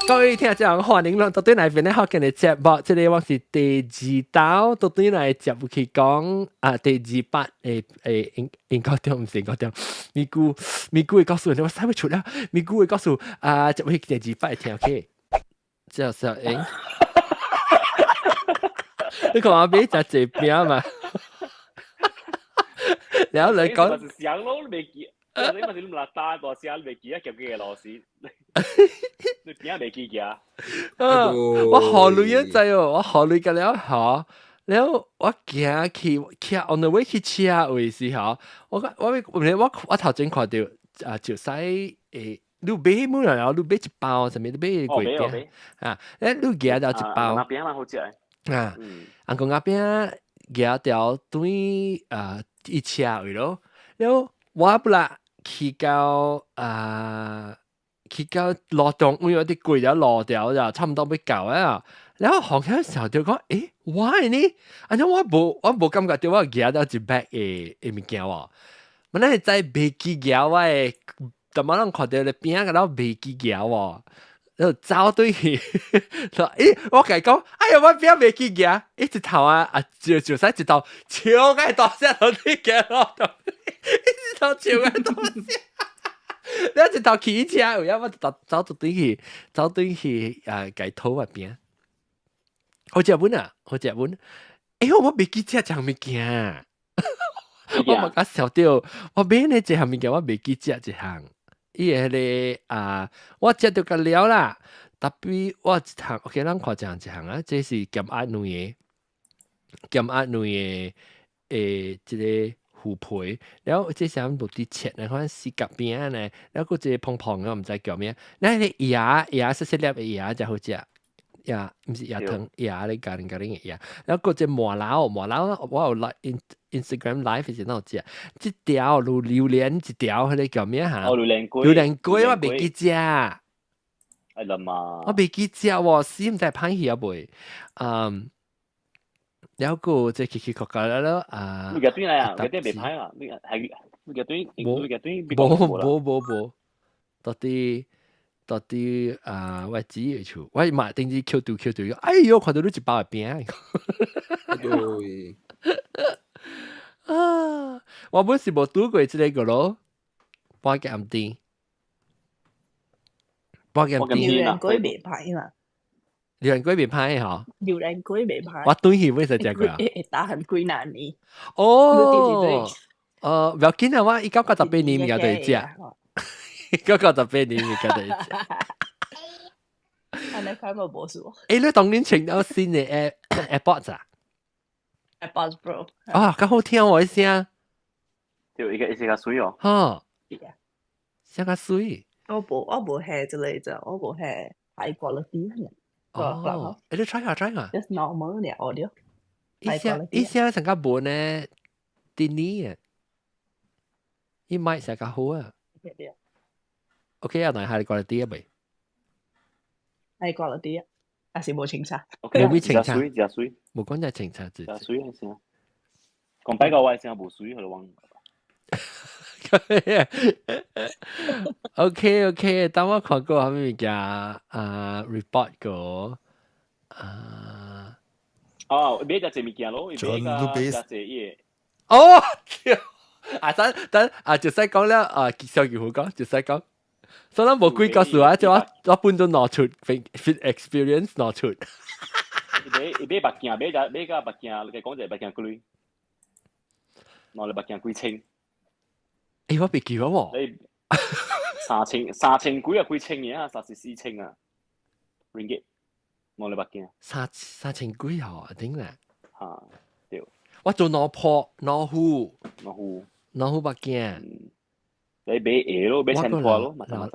各位聽眾，歡迎嚟到對嚟邊咧學緊嘅節目，即係我是第二道，到對嚟接入去講第二八應該點唔是應該點？咪估會告訴你，我使唔出啦？咪估會告訴接入去第二八聽 OK？ 之後就你講我俾隻字邊嘛？然後你講。想咯，你未記，你咪你唔拉單個時，你未記啊，叫嘅螺絲，你邊未記嘅？我學女人仔哦，我學女嘅了嚇，然後我行去on the way 去車位時候，我頭前看到就使你買冇啦，你買一包什麼？你買貴啲啊？你夾到一包，那邊嘛好食啊，阿公阿邊夾到對一車位咯，然後我不啦去到去到羅東，因為啲貴咗落掉就差唔多要夠啊。然後行開時候就講，誒，why 呢？啊，我冇感覺到我夾到一 bag 嘅物件喎。我那係在飛機夾我誒，怎麼能看到你邊個到飛機夾喎？然後走對去，說誒，我講講，哎呀，我邊飛機夾，一直頭就使一頭超嘅多隻到啲夾落度，一直頭超嘅多隻。你一直頭騎車，然後我走到對去改頭嗰邊。好食本啊，好食本。誒，我未記隻隻物件，我冇甲笑到，我買呢隻物件我未記隻一項。伊個我食到個了啦，特別我一項 OK，咱看一項啊，這是鹹鴨卵嘅即個。虎皮，然後即係想落啲切咧，可能絲夾邊咧，然後嗰隻蓬蓬嘅唔知叫咩，嗱你牙細細粒嘅牙就好食，牙唔是牙疼牙你咖喱嘅牙，然後嗰隻麻lau我有 Instagram live 時都有食，一條榴蓮一條嗰啲叫咩嚇？榴蓮龜我未記食，係啦嘛，我未記食喎，死唔知歹去啊袂，然後個即係奇怪怪咯你嘅端嚟啊，嘅端未歹啊，你係你嘅端冇，到底我指嘅處，我買定啲 Q 度，哎喲，看到你一包嘅餅，啊，我本是冇拄過即個咯，半個暗啲，榴蓮龜未歹嘛。榴蓮龜未歹嚇，榴蓮龜未歹。我對佢咩食隻龜啊？打很貴難呢。哦，唔要緊啊，我依家個特別年嘅對隻，依家個特別年嘅對隻。安尼看冇無數。誒，你當年請到新嘅 AirPods 啊 ？AirPods Pro。啊，咁好聽喎啲聲。對，一個水哦。嚇。聲個水。我冇係之類啫，我冇係high quality 嘅。哦，你 try 下 just normal 嘅 audio。依聲成個本咧，啲呢啊，依麥成個好啊。OK 啊，嗱，係你過嚟啲啊未？係quality啊，還是冇清查？冇咩清查，水，冇講就清查字。水係先，講擺個位先冇水，佢就忘。OK，等我看過係咩嘢report 過哦，買隻物件咯，買隻嘢。哦，等就使講啦，上句好講，就使講。所以冇鬼告訴我，就我半都攞出 experience 攞出。買物件，買個物件，你講就物件貴，攞嚟物件貴清。誒，我未記咗喎。你三千幾啊，幾千嘢啊，34千啊 ，ringgit， 攞嚟物件。三千幾啊，頂啦。嚇，對。我做攞破攞壺物件。你買嘢咯，買千塊咯，咪就我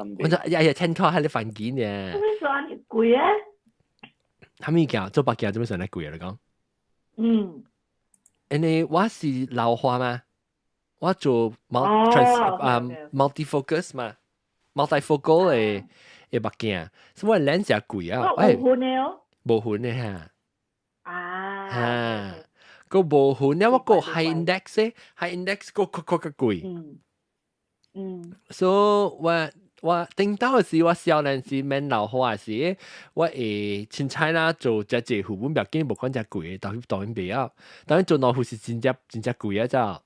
就千塊喺你飯件嘅。做咩算你貴啊？係咪叫做物件做咩算你貴啊？你講。你我是老花嗎？我做 multifocus 嘛 ，multifocal 嘅物件，所以我 lens 也貴啊。冇款嘅哦。冇款嘅嚇。啊。個冇款，因為個 high index 個貴。所以我頂到嘅時，我少年時免老花嘅時，我會凊彩啦做只副本表經無講只貴嘅，當然袂曉，當然做老虎是真貴啊，咋？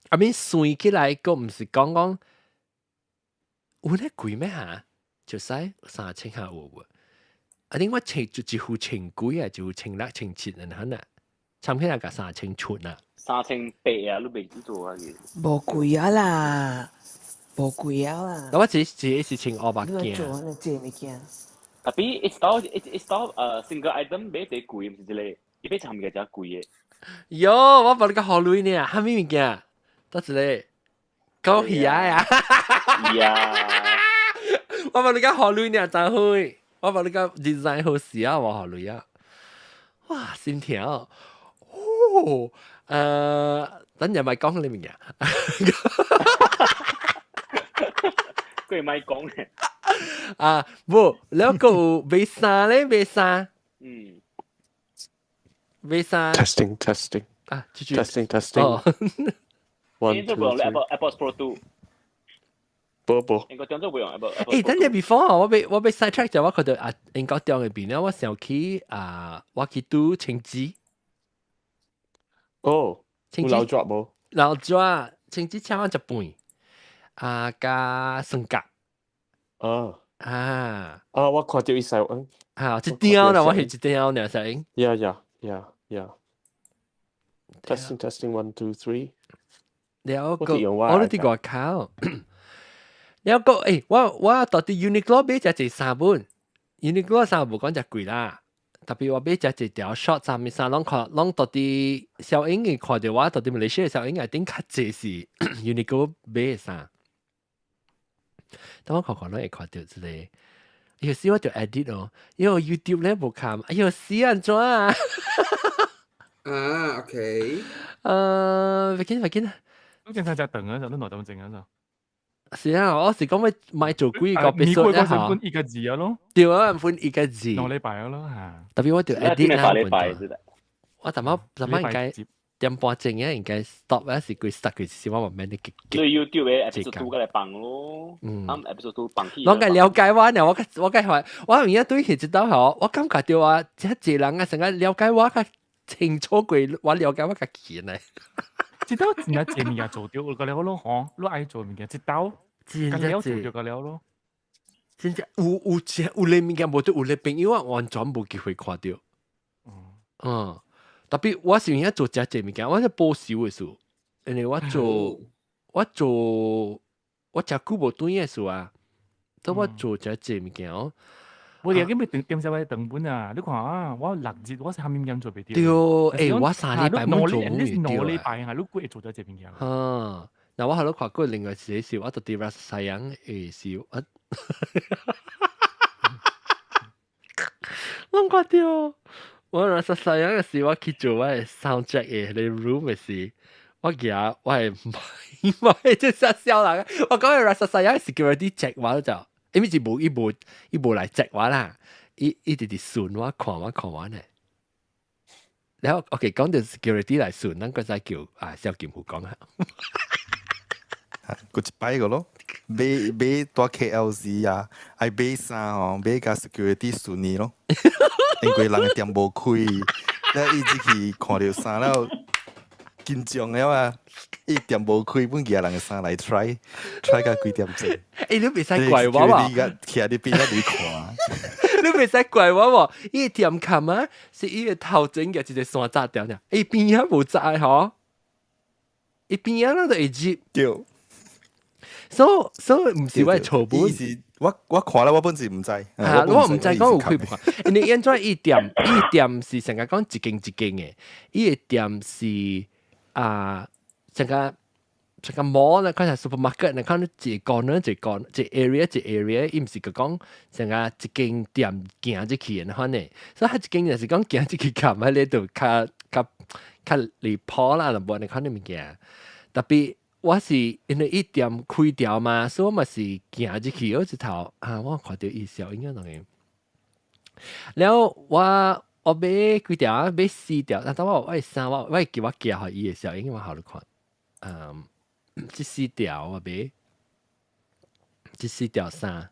阿面算起來個毋是講有咧貴咩嚇？就使3000下有喎。I think 我一副千幾啊，一副千六千七咁樣啊，差唔多係3000出啊。38啊，你未知做啊嘅。無貴啊啦，無貴啊啦。我自己是穿500件。你做嗰啲物件。Tapi it's not single item 買啲貴，唔是之類，伊買參嘅就貴嘅。喲，我幫你個好累呢，蝦米物件？多一個高魚啊！呀，我幫你個好累呢，真會。我幫你個 design 好時啊，我好累啊！哇，心跳哦，等陣咪講你物件。佢咪講嘅。啊，唔，แล้วก็買衫咧，買衫。買衫。testing 啊 testing 哦。應該會用 AirPods Pro 2。不，應該點都會用 AirPods。誒，等陣 before 我被 side track 就我覺得啊，英國中嘅邊咧，我想去我去讀青枝。哦，有留 drop 冇？留 drop 青枝差一半，加雙甲。我看到伊使用。一條啦，我係一條呢，使用。Yeah. Testing 1 2 3。了個，我都啲外口。了個，我到底 Uniqlo 買只衫本 ，Uniqlo 衫無講只貴啦。特別我買只條 short 衫嘅衫，攏到底小英嘅看到我，到底馬來西亞小英係頂較濟是 Uniqlo 買嘅衫。等我看攏會看到之類。有時我就 edit 哦，因為 YouTube 咧無看，死安怎啊？OK。快緊啊！都正常就等啊，就都內當正啊就。是啊，我是講咪做幾個美國嗰陣分一個字啊咯。對啊，分一個字。兩禮拜咯嚇。特別我就 edit 啦，我怎麼應該點半正嘅應該 stop 啊，是佢 start 佢先我慢慢啲。你 YouTube 嘅 episode 2嘅嚟放咯，episode 2放起。我嘅了解我呢，我嘅話，我而家對佢知道嗬，我感覺到啊，即係人啊，成日了解我嘅清楚過我了解我嘅錢咧。知道真係正面做掉個了咯，嗬，你愛做物件，知道，咁了做掉個了咯。真正有你物件冇對有你朋友啊，完全冇機會看到。特別我是而家做只物件，我係報銷嘅事，因為我只久無對嘅事啊，都我做只物件哦。我哋已經咪點晒位成本啊！你看啊，我6日我係下面咁做俾啲。對，我3禮拜冇做2禮拜啊，你估做咗隻物件。嗱我係咯看過另外寫笑，我到啲 Ras 細人誒笑，我覺得我 Ras 細人嘅事，我去做我係 soundtrack 嘅，你 room 嘅事，我記得我係唔係即係笑啦！我講嘅 Ras 細人 security check 話就。因為是無來接我啦，伊直直順我看我呢。然後 OK 講到 security 來順，咱個再叫蕭劍湖講下。個一擺個咯，買大 KLZ 啊，愛買衫哦，買甲 security 順你咯。因為人嘅店無開，咱一直去看到衫了，緊張了啊！伊店無開，本其他人嘅衫來 try 甲幾點鐘。你袂使怪我喎！你企喺啲邊一度看，你袂使怪我喎！伊個店冚啊，是伊個頭前嘅一個山炸掉呢，伊邊啊無炸嗬，伊邊啊都會接。對，所以唔是我錯本。伊是我看了，我本是唔知。我唔知講有開唔開。因為現在伊店是成日講一間嘅，伊個店是成個 mall 咧，佢係 supermarket 咧，看到一個 area，伊唔是個講成個一間店行入去嘅，可能，所以一間就是講行入去冚喺呢度，較離譜啦，就冇你看到物件。特別我是因為伊店開掉嘛，所以我咪是行入去，我一頭我看到伊小應該當然後我買幾條，買4條，但我3我叫我寄予伊嘅小應該我好嚟看，這4條我買一四條衫，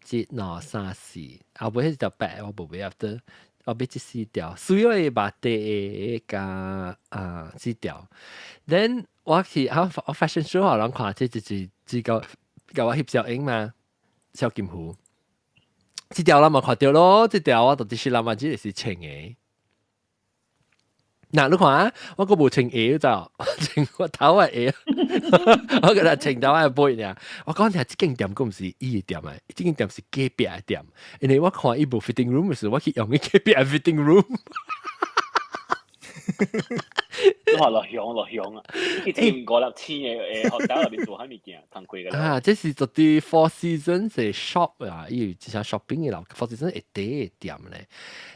一兩三四，後尾迄條白我無買得，我買一四條，需要嘅馬地加四條。Then 我去我 fashion show 可能看即個我翕小英嘛，小金湖。這條啦嘛看到咯，這條我到底是諗下，這是穿嘅。嗱，你看啊，我個無穿鞋就穿我頭嘅鞋，我覺得穿頭嘅背呢。我講聽，這間店佢唔是伊嘅店啊，這間店是隔壁嘅店。因為我看伊部 fitting room 嘅時候，我去用嘅隔壁嘅 fitting room。都話落鄉啊！佢千個1,000嘅學校入邊做喺物件，同貴嘅啦。啊，這是做啲 Four Seasons 嘅 shop 啊，伊有一項 shopping 嘅樓 ，Four Seasons 一啲店咧。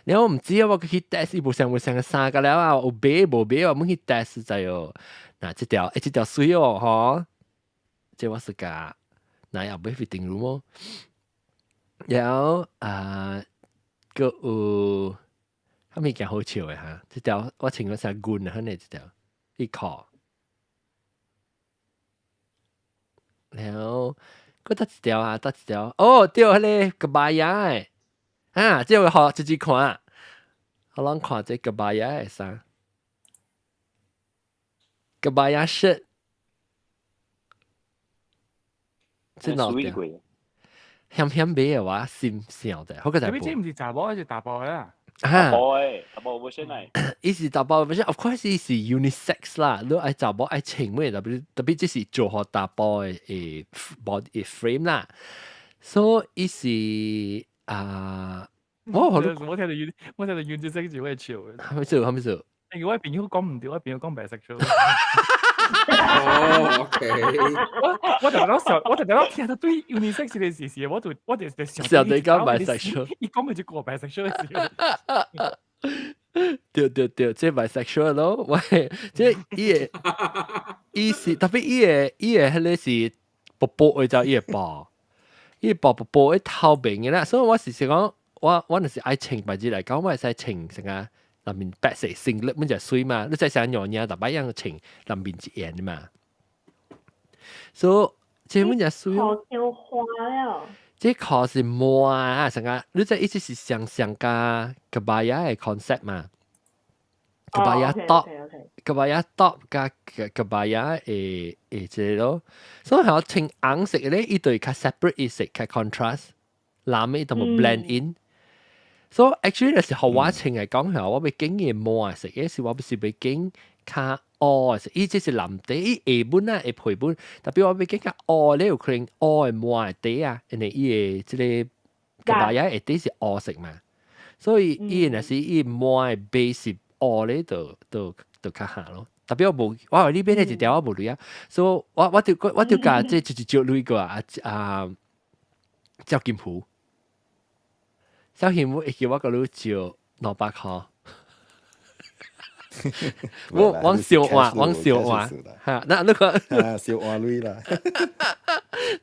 然後我唔知啊，我去 test 伊部上嘅衫個了啊，有買無買啊，我去 test 就有。嗱，這條水哦，嗬，這我是個，嗱又買 fitting room 哦。然後個有。咁物件好笑嘅嚇，即條我穿嗰隻棍啊，呢即條一殼，然後嗰得一條啊，得一條，哦，對，迄個個巴牙誒，啊，即個學自己看，我諗看這個巴牙嘅衫，個巴牙恤，即係點？險險買嘅話，閃閃的，好個就係。你知唔知查某還是大包啊？大包會先嚟。伊是大包，of course 伊是 unisex 啦。你愛查某愛穿咩？特別即是做好大包嘅body frame 啦。所以伊是我聽到 unisex 就會笑嘅。係咪做？因為我邊講唔掉，我邊講 bisexual。哦，OK。我就諗聽到對 unisex 嘅事，我就想你講 bisexual， 一講咪就過 bisexual 嘅事。對，即係 bisexual 咯。喂，即係伊是特別伊個迄個是薄薄嘅就伊個薄，伊薄嘅透明嘅啦。所以我時時講，我嗰陣時愛穿牌子嚟講，我係使穿成啊。南面白色singlet 咪就係水嘛，你再想樣嘢，特別樣穿南面一樣嘛。所以這咪就係水咯。條花了。這殼是毛啊，成個你即係意思是上加個巴牙嘅 concept 嘛。個巴牙 top， 個巴牙 top 加個巴牙誒這咯。所以係我穿紅色嘅咧，伊對較 separate 一色，較 contrast，藍嘅同埋 blend in。So actually 有時候我穿嚟講係我被經驗冇食嘅時，我不是被經較食，伊即是藍底，伊下本啊，下配本，特別我被經較咧，有可能嘅冇底啊，因為伊嘅即個巴牙下底是食嘛，所以伊若是伊冇 base 咧，就較下咯。特別我冇，我話呢邊咧一條我冇類啊，所以我條價即係就類個趙金湖。小險會叫我個女照200塊，我往小話嚇，那你講小話類啦。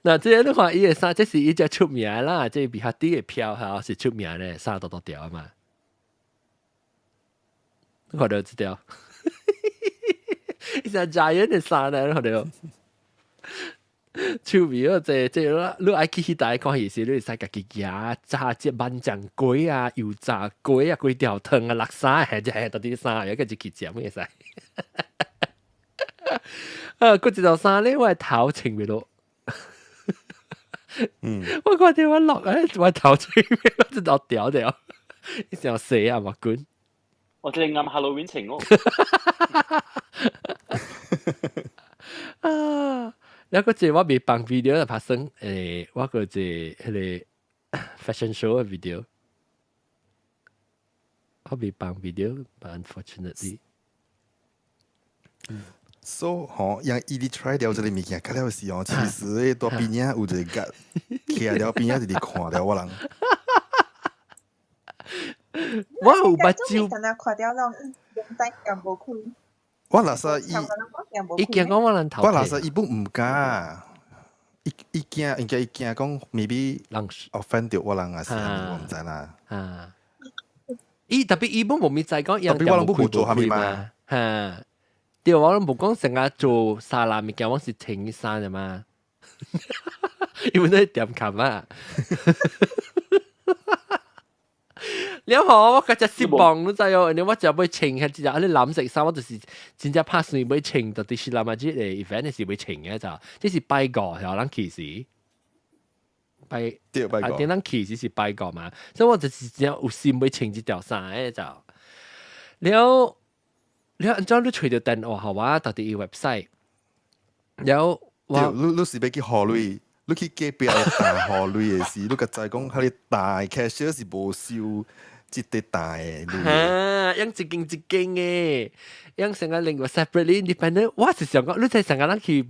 嗱，即係你看伊個衫，即是伊隻出名啦，即係比較啲嘅票嚇是出名咧，衫多條啊嘛。你看到這條，伊成 giant 嘅衫咧，你看到。趣味咯，即你愛去迄帶看戲時，你會使家己夾炸隻萬醬龜啊、油炸龜啊、龜條湯啊、辣沙係就係到啲衫，有個就去食咩使。嗰一條衫咧，我係頭穿嘅咯。我嗰條我落咧，我頭穿嘅咯，就落掉掉，一條死啊嘛滾。我哋啱 Halloween 穿咯。แล้วก็เจอว่ามีบางวิดีโอแต่พัสดุว่าก็จะอะไร fashion show 嘅 video ว่ามีบางวิดีโอ but unfortunately so 讓伊哋 try 掉這個物件，嗰條是其實大邊仔有一個夾，徛了邊仔就嚟看了我人。我有目睭，但係看到那種人仔咁無開。我那時伊驚講我人頭我那時伊本唔敢，伊驚應該伊驚講 maybe 人 offend 到我人啊，是我唔知啦。伊特別伊本無咪知講，特別我人冇做下面嘛。對，我人冇講成日做沙拉物件，我是停衫嘅嘛。因為都係點琴啊。了後我嗰隻失望都知哦，你我就要穿係只啊，你藍色衫我就是真正拍算要穿到啲是藍啊，即係 event 是要穿嘅就，即是拜個係人歧視。拜啊！點樣其實是拜個嘛，所以我就是只有心要穿一條衫嘅就。了安怎你找到電話號碼到底 website？ 了我你是要去河裡，你去隔壁大河裡嘅時，你個仔講佢哋大 cashier 是無收一啲大嘅。嚇，樣一間一間嘅，樣成個另外 separately independent。我是想講，你睇成個人去。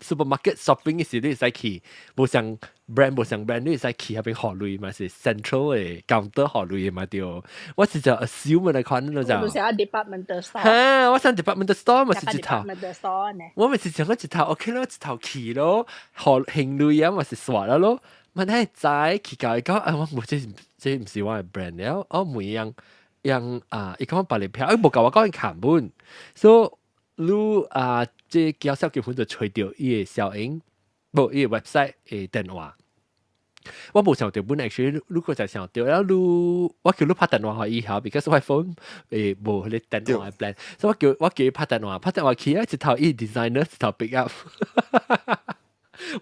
supermarket shopping 嘅時你會使去，無像 brand 你會使去嗰邊學類嘛，是 central 嘅 counter 學類嘛對。我是就 assume 嚟看咯就。我想 department store。嚇，我想 department store 咪是一頭。department store 呢？我咪是想講一頭 OK 咯，一頭去咯，學興類啊，咪是刷啦咯。問題在去教一講，啊我冇這唔是我嘅 brand 了，我唔樣啊，伊講白嚟票，冇教我講佢砍本，所以。你啊，即介紹結婚就吹掉伊個小英，無伊個 website 嘅電話。我冇想到本 actually，你個就想到，然後我叫你拍電話去以後 ，because 我 phone 無你電話 plan， 所以我叫伊拍電話去啊，一頭伊 designer 一頭 pick up。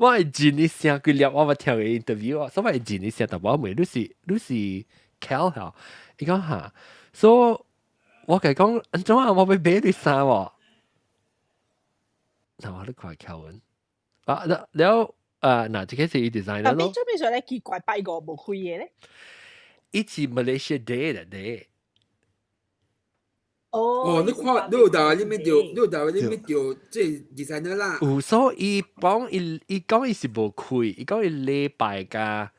我係真啲聲佢錄我聽嘅 interview， 所以我係真啲聲，但我問你是 Cal 嚇，伊講嚇，所以我佢講安怎啊，我要買你衫喎。嗱，我都怪求穩啊！แล้ว嗱，即係是 designer 咯。但係做咩上咧奇怪拜個冇開嘢咧？一次 Malaysia Day 嚟嘅。哦，你看你有台你咩掉，你有台你咩掉，即係 designer 啦。有所以講伊講伊是無開，伊講伊禮拜加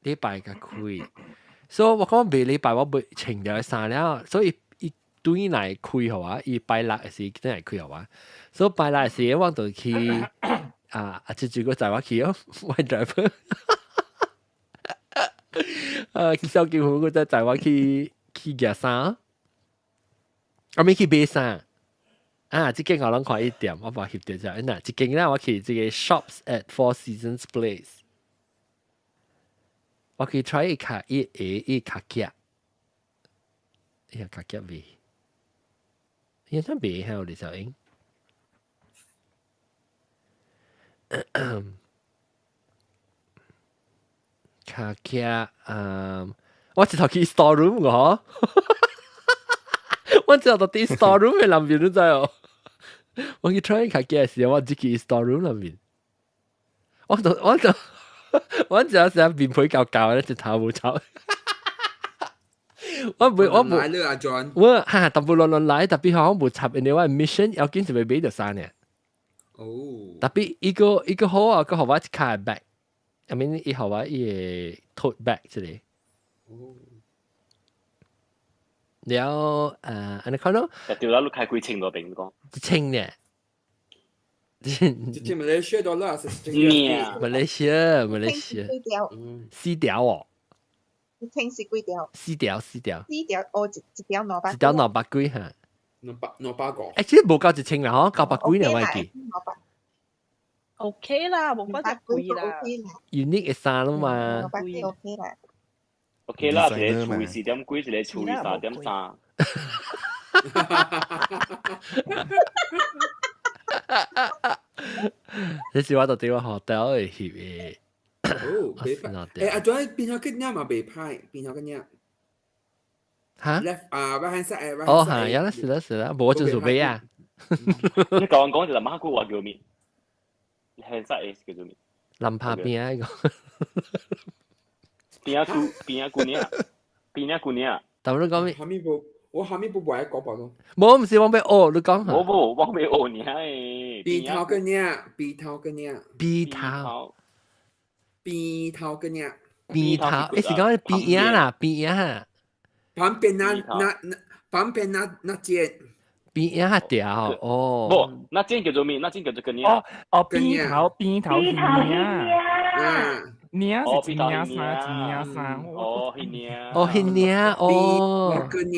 開，所以我講每禮拜我會請咗衫了，所以伊對嚟開好啊，伊拜六嘅時真係開好啊。所以拜六嘅時我就去就個載我去哦，我 driver 小結婚嗰陣載我去夾衫，我咪去買衫即間我諗看一點，我冇翕到就嗱，即間咧我去這個 Shops at Four Seasons Place， 我去 try 一卡夾，一卡夾味，依家味係我哋小英。卡夾我一頭去 store room 我，我之後到啲 store room 嘅裏面都知哦。我去 try 卡夾嘅時候，我自己 store room 裏面，我就成日面皮舊舊咧，隻頭冇走。我來了啊 John， 我特別亂來，特別好冇插人哋話 mission， 要緊就會俾到衫嘅。哦，特別一個好啊，個好話一卡 bag，I mean 一好話一 tote bag 之類。แล้วอันนั้นเขาเนาะแต่เดี๋ยวแล้วลูกค้าคุยชิงตัวเป็นก็ชิงเนี่ย即係 Malaysia dollar 是馬來西亞四條哦，你聽是幾條？四條，哦，一條200，一條200幾嚇，200個。其實冇夠一千啦，嗬，900幾呢我記。OK 啦，冇乜就貴啦。unique 嘅衫啦嘛。OK 啦。OK 啦，一個除4點幾，一個除3點3。你是我到底我 hotel 嘅翕嘅。哦，袂歹。阿John邊頭個鳥嘛袂歹，邊頭個鳥。嚇？right hand side，哦嚇，有啦，是啦，冇就做咩啊？你講就係馬古話叫咩？你係實叫做咩？林拍邊啊？邊啊姑娘。但係你講咩？我下面不愛講白咯。冇，唔是我俾哦，你講下。冇，我俾哦你係。鼻頭個鳥。鼻頭，你是講鼻影啦，鼻影。旁邊那間。鼻影係條哦。不，那間叫做咩？那間叫做個鳥。鼻頭係鳥。鳥是鳥衫，哦，係鳥，係鳥，哦，個鳥，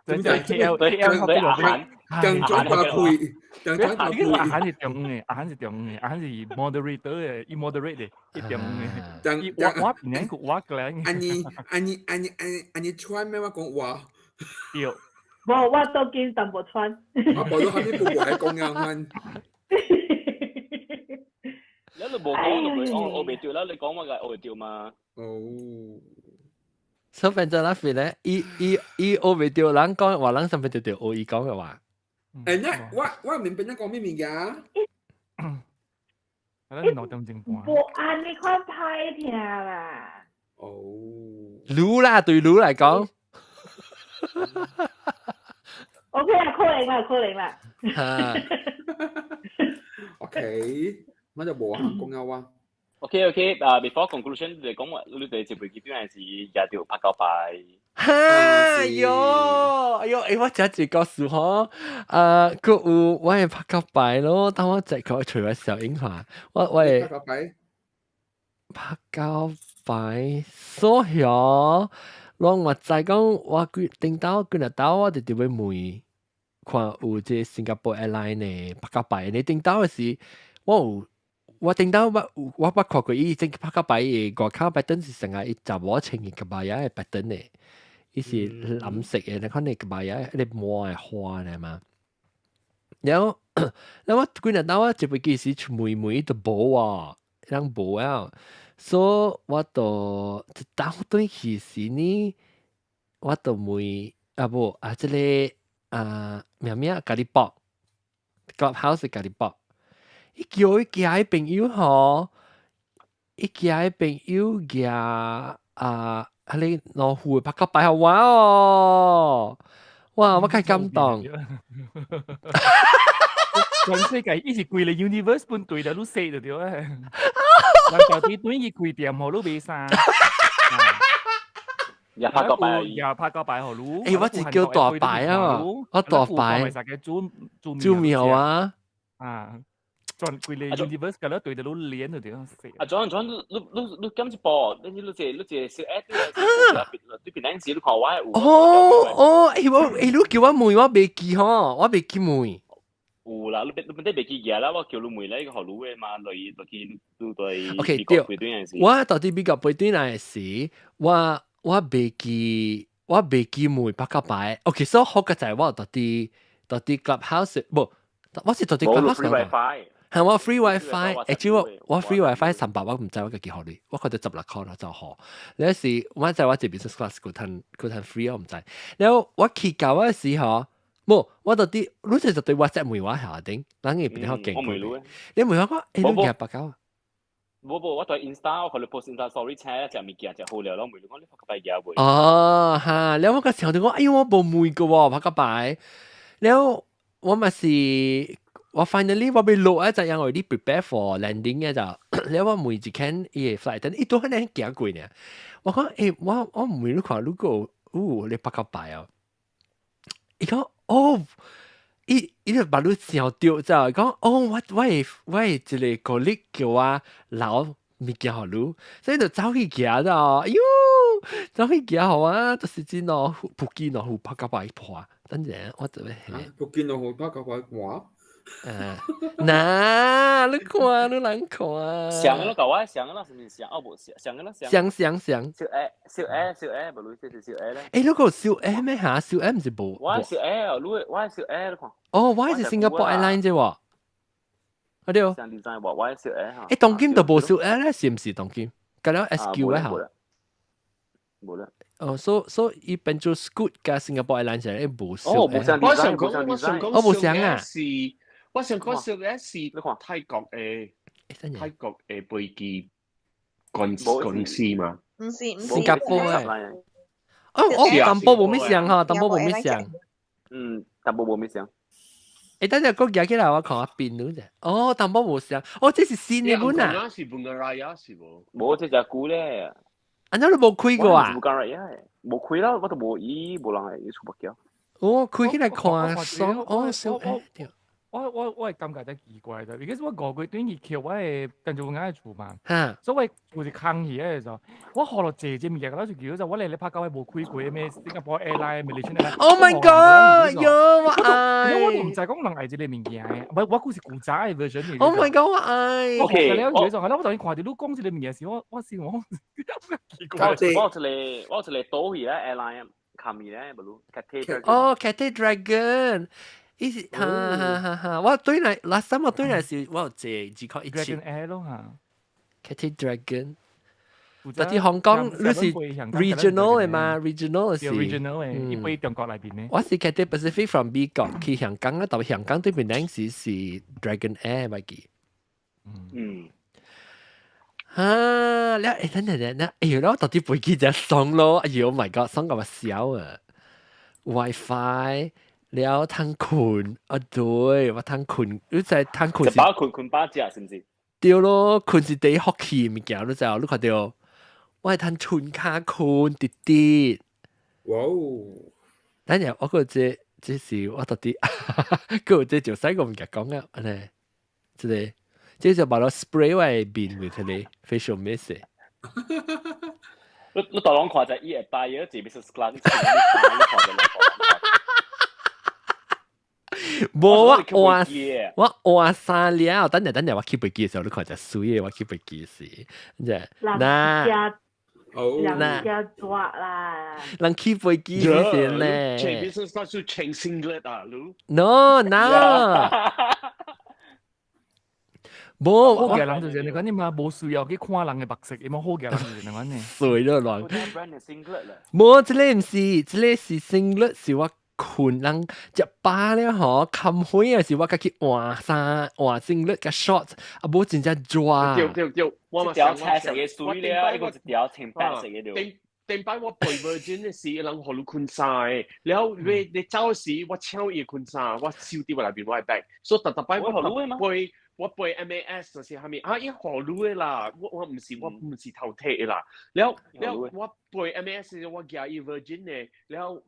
點解？對 L 對韓，張裝話開，張裝話呢個阿開，肯係中嘅，阿肯係中嘅，阿肯係 moderator 嘅，伊 moderate 嘅，伊中嘅。張伊我邊樣個我個咧？你穿咩話講話？對。我都見鄧博川。我報咗喺呢部喺公樣翻。你冇講，我未調啦，你講乜嘅？我未調嘛。哦。所以變咗啦，肥咧，我未調，人講話人上邊調我伊講嘅話。誒，我明白你講咩物㗎？係啦，腦中正半。無按呢款歹聽啦。哦。盧啦，對盧嚟講。OK 啦，扣零啦。OK，我就冇行公牛啊。OK， before conclusion，你講話你哋接背機邊陣時日條拍交牌。哎呦，我真係告訴我，佢有我係拍交牌咯，但我直覺除咗小英華，我係拍交牌，拍交牌，所以我知講我頂到今日到我哋點會問，看有隻新加坡 airline 嘅拍交牌，你頂到嘅時，我頂到我看過伊正拍交牌嘅外口拜登是成日一集我穿嘅個牌嘅拜登嘅。伊是藍色嘅，你看你個牌啊，你摸係花嚟嘛。然後我今日到我這邊其實每都冇啊，讓冇啊，所以我就當對其實呢，我就每這個名咖喱包 ，Clubhouse 咖喱包，伊叫佢嘅朋友嗬，伊嘅朋友嘅你老虎拍個牌好玩哦！哇，我太感動。全世界一直貴你 universe 本對的都死咗掉啊！嗱，就啲短嘢貴點好都俾晒。又拍個牌，又拍個牌好咯。誒，我只叫大牌啊！我大牌。做咩好啊？啊！轉貴你 universe 㗎啦，對得都連咗掉死。啊，John，你今次播，你隻小 app 你邊陣時你看我係你叫我妹，我未記嗬，我未記妹。有啦，你邊未記嘢啦，我叫你妹咧，個學路嘅嘛，類都對。OK，對。我到底比較背對那時，我未記妹拍個牌。OK，所以好嘅就係我到底 Clubhouse 唔，我是到底 Clubhouse。係我 free wifi，我 free wifi 300我唔知我嘅幾好哩，我覺得16塊啦就好。有時我在我這 business class 佢攤 free 我唔知。然後我去教嗰時候，冇我到啲，你就對 WhatsApp 梅話下頂，冷嘅變好勁。我梅路嘅，你梅話講，你廿八九啊？冇，我對 Insta 我可能 post Insta story 車就物件就好了咯，梅路講你拍個牌嘢會。哦，嚇！然後我個時候就講，哎呀，我冇梅嘅喎，拍個牌。然後我咪是。我 finally 我被落啊，就樣我啲 prepare for landing 嘅就，你話每一間嘢 flight，但係都係你行過呢。我講我唔會看如果你拍個牌啊，伊講伊就把你笑掉就講我係一個colleague叫我留物件好路，所以就走去行咗，哎呦，走去行好啊，就是真咯，普吉咯，拍個牌破，等陣我就普吉咯，拍個牌破。嗱，你看，你難看啊！上嗰個我上嗰個是唔係上？哦，冇上嗰個上。小 A，冇女仔小 A 咧。誒，嗰個小 A 咩嚇？小 A 唔是冇。我係小 A，我係小 A，你看。哦，我係新加坡 airline 啫喎。嗰啲。上 design 喎，我係小 A 嚇。誒，東京就冇小 A 咧，是唔是東京？咁樣 SQ 咧嚇。冇啦。哦，所以變做 Scoot 嘅新加坡 airline 就係冇小 A。我想講，我冇想啊。我想講小 S 係泰國嘅飛機公司嘛？唔是新加坡嘅。淡薄冇咩想嚇，淡薄冇咩想。淡薄冇咩想。誒，等陣講嘢起來，我看下邊度啫。哦，淡薄冇想。哦，這是新嘅本啊。是本個 Raya 是冇。冇，這隻股咧。安怎你冇開過啊？冇開啦，我都冇人係出北橋。哦，開起來看爽，哦，小 A 對。我係感覺得奇怪啫，因為我個月短熱橋，我係跟住我啱做嘛，所謂有時抗議咧就，我學落謝物嘢，嗰陣叫就我嚟你拍膠係冇開過咩新加坡 airline、Malaysian airline。Oh my god！喲，我愛。就係講能藝這類物件嘅，唔係我故事古仔嘅 version 嚟。Oh my god！ 我愛。我學嘅了，有時候係啦，我當然看到你講這類物件時，我先我奇怪。我一個倒去咧 airline 卡咪咧，不如 Cathay。哦 ，Cathay Dragon。伊是哈，我對嚟 last time 我對嚟是我有借只靠一次。Dragon Air 咯嚇。Cathay Dragon。但係香港你是 regional 嘅嘛 ？regional 嘅是 regional 嘅，一杯中國裏邊咧。我是 Cathay Pacific from 美國去香港啊，但係香港對面嗰時是 Dragon Air 咪記。啊，你等，哎呦，我到底背記隻送咯，哎呦 ，My God，送咁少啊 ！WiFi 了通困啊，對，我通困，你就通困是。把困巴隻是唔是？對咯，困是第學期物件，你知道？你看到？我係通存卡困啲。哇！等陣我覺得這是我到底，佢這就使個物件講啊，呢，即係。即係把它 spray 喺邊面嚟 facial mist。你當我看就伊會擺嘢，自 business class，冇我換衫了，等陣我 keep 記嘅時候，你看就水嘅，我 keep 記時，即係嗱，人家抓啦，人 keep 記先咧。change business class to change singlet 啊，你 ？No。冇，好嘅人就係你講啲嘛，冇需要去看人嘅白色，有冇好嘅人就係你講呢？水都亂。冇，這裡唔是，這裡是 singlet，是我困人一巴咧嗬，冚開啊是我家己換衫換 singlet 嘅 short，啊冇真正抓。對，我咪條青色嘅水咧，一個一條青白色嘅條。定擺我背 Virgin 嘅時，人學你困晒，然後你走時我超嘢困晒，我燒啲喺入邊我係白，所以特擺我背。我背 MAS 嗰時係咪啊？已河路嘅啦，我唔是頭鐵嘅啦。然後我背 MAS 我加一 Virgin 嘅，然後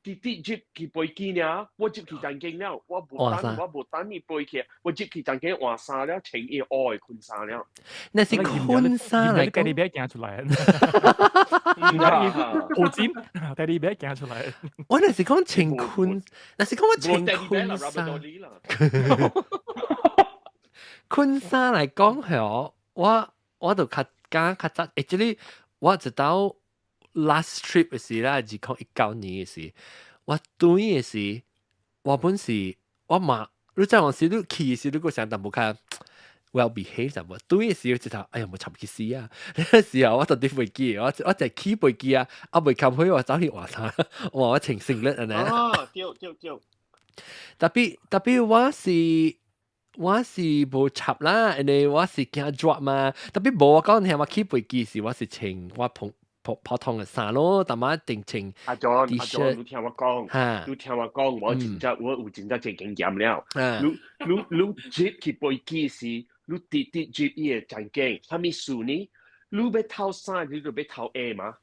啲接佢背機呢，我接佢陣經了，我冇等你背佢，我接佢陣經換衫了，情意愛困衫了。那是困衫嚟嘅，你俾驚出嚟。好尖，但係你俾驚出嚟。我那是講情困，那是講我情困衫。昆山嚟講係我就較早 ，actually 我直到 last trip 嘅時啦，2019年嘅時，我對嘅時，我本時我嘛，你真係時你去嘅時，你個成日冇較 well behave 就冇，對嘅時我直頭，哎呀冇插起死啊！呢個時候我到底會記，我就起背記啊，我未冚開我走去話他，我話我情聖咧呢。啊，對。特別我是無插啦，因為我是驚 drop 嘛。特別無我講聽我 keep 背記時，我是穿我普通嘅衫咯，但係一定穿。阿 John，你聽我講，我有真正正經驗了。你接去背記時，你跌接伊個正經，係咪數呢？你要偷衫，你就要偷 A 嘛？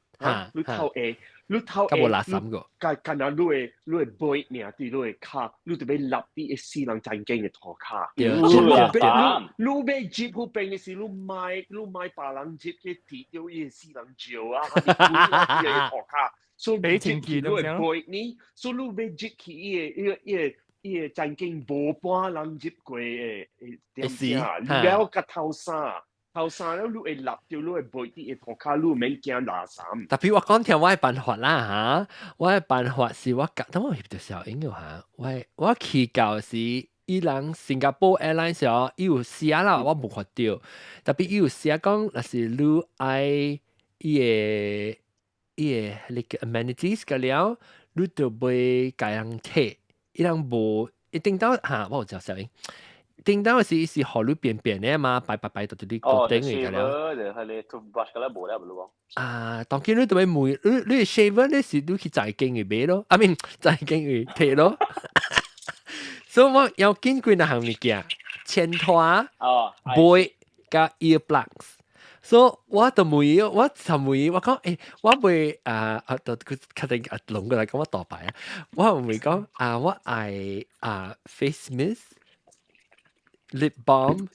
你偷 A。你偷誒，干那你會背名啲，你會卡，你就要立啲私人正經嘅塗卡。你要接好病嘅時，你買白人接嘅鐵有嘢私人照啊，啲嘢塗卡，所以你接佢都係背呢，所以你要接佢依個正經無半人接過嘅點啊，你要個偷衫。後生咧，你會立掉，你會背啲嘢塗卡，你唔免驚垃圾。特別我講條我嘅辦法啦嚇，我嘅辦法是我等我翕條小影嘅嚇，我去到時，伊人新加坡 Airlines 時候，伊有寫啦，我冇看到。特別伊有寫講，若是你愛伊個那個 amenities 個了，你就袂甲人摕，伊人無一定到嚇，我有條小影。叮當是學你便便嘅嘛，擺到啲固定嘅了。就係你 toothbrush 嗰啲冇咧，唔咯。啊，當然你都會每你 shaver 你是你去財經嘅買咯，I mean 財經嘅摕咯。所以我要見幾項物件，前拖、背加 earplugs。所以我就每我講誒，我會佢確定攏過來講我大牌啊，我會講我愛face mist。lip balm,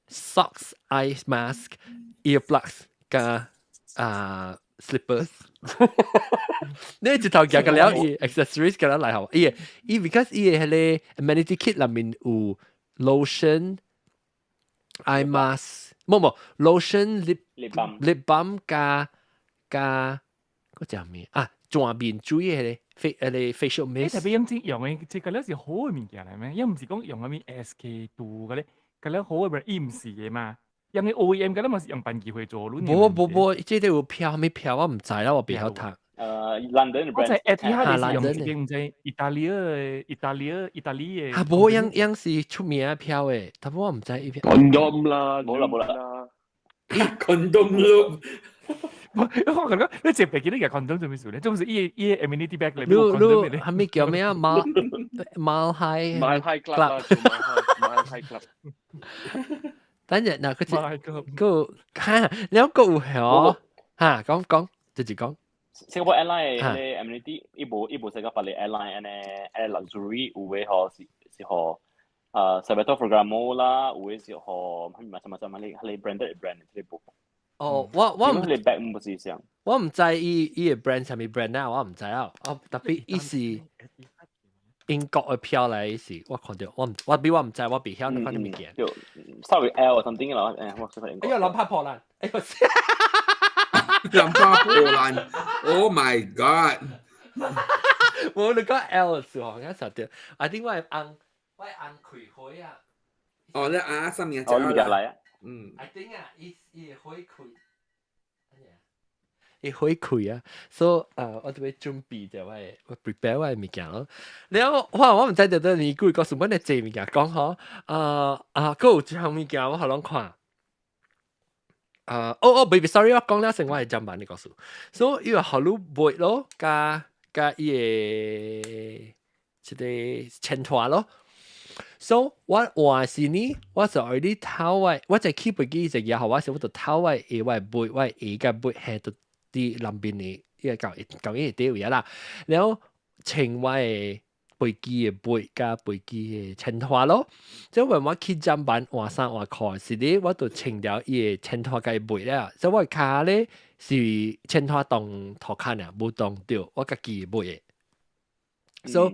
socks, eye mask, earplugs 加 slippers 你直頭夾個了伊 accessories 夾得嚟好伊 because 伊係咧 amenity kit 裏面有 lotion eye mask 冇 lotion lip balm 加嗰隻咩啊全面注意係咧 facial mist 特別用啲用嘅即係嗰啲是好嘅物件嚟咩？因為唔是講用嗰啲 SK2嗰啲，嗰啲好嘅唔唔是嘅嘛。因為 OEM 嗰啲咪是用笨機去做咯。冇，即係有票咩票我唔知啦，我比較睇。London 我就係 Etihad 係用唔知意大利嘅。啊，冇樣是出名嘅票誒，但我唔知依票。condom 啦，冇啦。condom 咯。我覺得你淨係記得嘅 condom 做咩事咧？總之依 amenity bag 裏面有 condom 嘅咧。係咪叫咩啊？Mile High Club。等陣嗱，佢嚇，你有個有響嚇講直接講。Singapore Airline 咧 amenity 一部世界法律 airline 咧luxury 有嘅嗬是嗬Sabato Programo 啦，有嘅是嗬乜你 branded brand 呢部。哦，我唔你 back 唔是上。我唔知伊個 brand 係咪 brand 啊，我唔知啊。特別伊是英國嘅票嚟時，我看到我唔知，我比曉你看啲物件。稍微 L something 啦，我識英國。哎呀，諗下破爛，哎呦！諗下破爛 ，Oh my God！ 我你講 L 嘅時候，我實掉，我點解按開開啊？哦，你按上面就嚟啊！I think 啊，伊開開。伊開開啊，所以我準備準備就係我 prepare 我嘅物件咯。然後我唔知道到你句告訴我哋這物件講嗬，嗰有一項物件我好諗看。baby sorry 我講了成我係真版你告訴，所以伊個好魯背咯，加伊個即個前拖咯。So 我話是呢，我就喺啲頭位，我就 keep 佢隻嘢後，我就喺度頭位，我背，我個背係度。啲南邊嘅依個舊嘢啲嘢啦，然後情為背機嘅背加背機嘅前拖咯，即係我去站板換衫換褲時啲，我就清掉依個前拖嘅背啦，所以我卡咧是前拖當拖卡呢，冇當掉我個機嘅背嘅。所以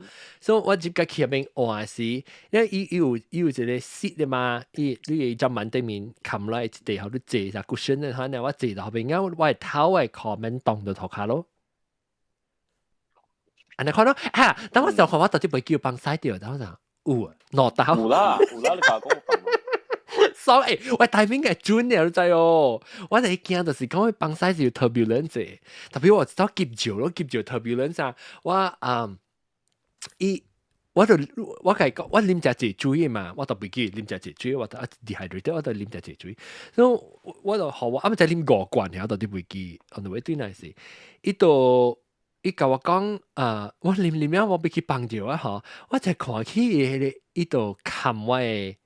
我接個去入邊換時，因為伊有一個 seat 嘅嘛，你站板對面冚落一地後都坐曬 cushion 嘅，可能我坐到後邊，我係頭係靠面當到頭卡咯。你看到嚇，等我上學我到底會叫幫曬掉，等我講有攞到。有啦，你講講。sorry，喂，大邊嘅轉嚟就哦，我哋驚就是講幫曬是要 turbulence，特別我知道急住 turbulence 啊，我係講，我啉只水嘛，我特別記啉只水，我 dehydrated， 我就啉只水，所以我就學我啱啱就啉5罐，我到啲會記，on the way 對那時，伊教我講，我啉咗我俾佢幫住啊嗬，我就看起伊度冚位，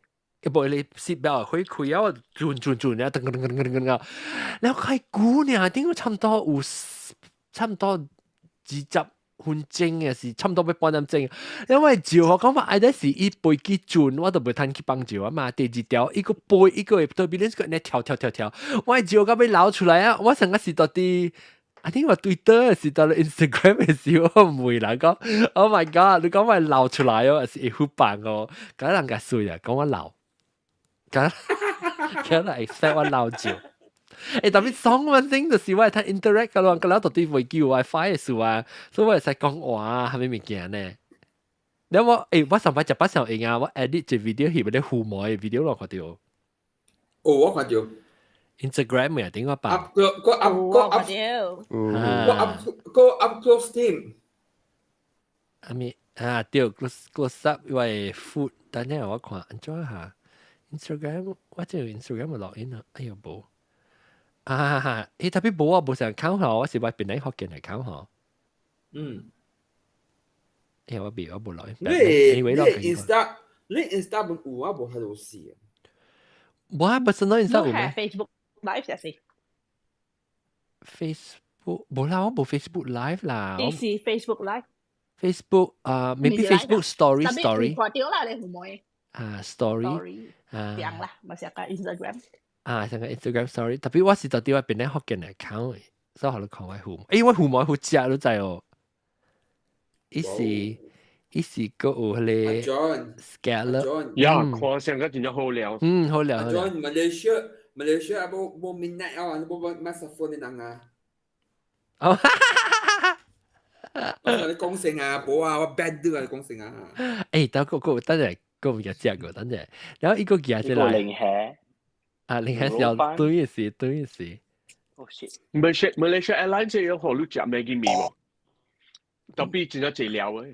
一部你攝表開開啊，我轉啊，噔，然後佢估呢，點解差唔多20分鐘嘅事，差唔多要半點鐘。因為照我講法，嗌得是伊背機轉，我都袂通去幫照啊嘛。第二條一個背一個對邊呢個呢跳，我照咁要撈出來啊！我成個時到啲，I think 我 Twitter 時到 Instagram 嘅時候，我唔會啦講 ，Oh my God！ 你講我撈出來哦，是會好棒哦，咁人家衰啊，講我撈，咁人 expect 我撈照。特別爽嗰陣就是我係睇 interact 嘅咯，咁到底會叫 WiFi 嘅事啊，所以我係使講話係咪物件呢？然後我上擺就不上癮啊，我 edit 隻 video 係咪啲互摸嘅 video 落嗰條？哦，我看到 Instagram 嘅點解辦？個 up close team。阿咪對 close up 因為 food，等陣我看 enjoy 下 Instagram， 我只 Instagram 咪落in啊，哎呀冇。特別冇啊，冇成日考下，我是話邊啲學嘅嚟考下。我冇來。你 Insta 本有啊，冇喺度試啊。我本身都 Insta 有咩 ？Facebook Live 就係。Facebook 冇啦，我冇 Facebook Live 啦。你是 Facebook Live？Facebook maybe Facebook Story。但係掛掉啦，你唔會。Story。樣啦，咪成個 Instagram。成個 Instagram Story，特別我是到啲話邊啲學嘅嚟考，所以我看我父，我父母好食都知哦。伊是個有迄個 scallop，呀，看上個真係好料。好料。阿 John Malaysia 冇 midnight 啊，冇 massafon 嘅人啊。我你講成啊，冇啊，我 bad 啲啊，你講成啊。但個等陣個唔食個等陣，然後一個嘢就嚟。零蝦。零蝦有對嘅事。Oh shit！ Malaysia Airlines 有好多食Maggi 麵喎，特別真係濟料嘅。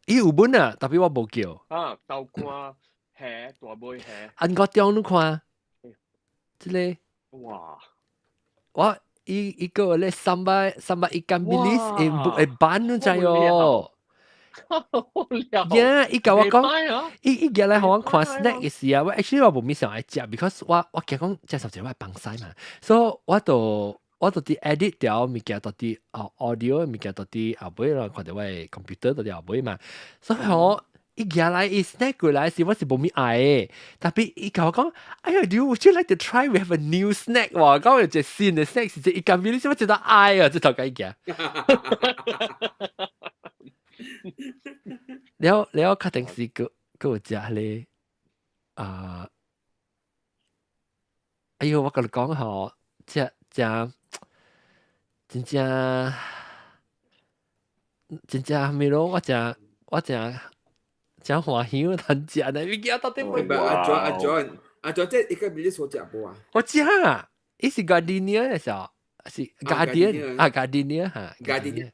伊有本啊，特別我冇叫。啊，豆乾、蝦、大杯蝦。按個點你看，即個。哇！我一個咧sambar ikan bilis，ban tu知哦。呀，伊甲我講，伊日來互我看 snack 嘅時啊，我 actually 我無咩想愛食 ，because 我驚講接受者我係放曬嘛，所以我到啲 edit 掉物件到啲audio 物件到啲後尾啦，看到我係 computer 到啲後尾嘛，所以我伊日來伊 snack 過來時，我是無咩愛嘅，特別伊甲我講，哎呀 ，would you like to try? We have a new snack 喎，講有隻新嘅 snack 是隻伊間邊，我覺得愛啊，即頭解嘅。แล้ว確定是個有食咧哎呦，我甲你講吼，真咩咯？我真歡喜我通食呢，物件到底會阿 John 即係一個比你所食無啊？我食啊，伊是 Gardenia 嘅時候，是 Gardenia 嚇 Gardenia。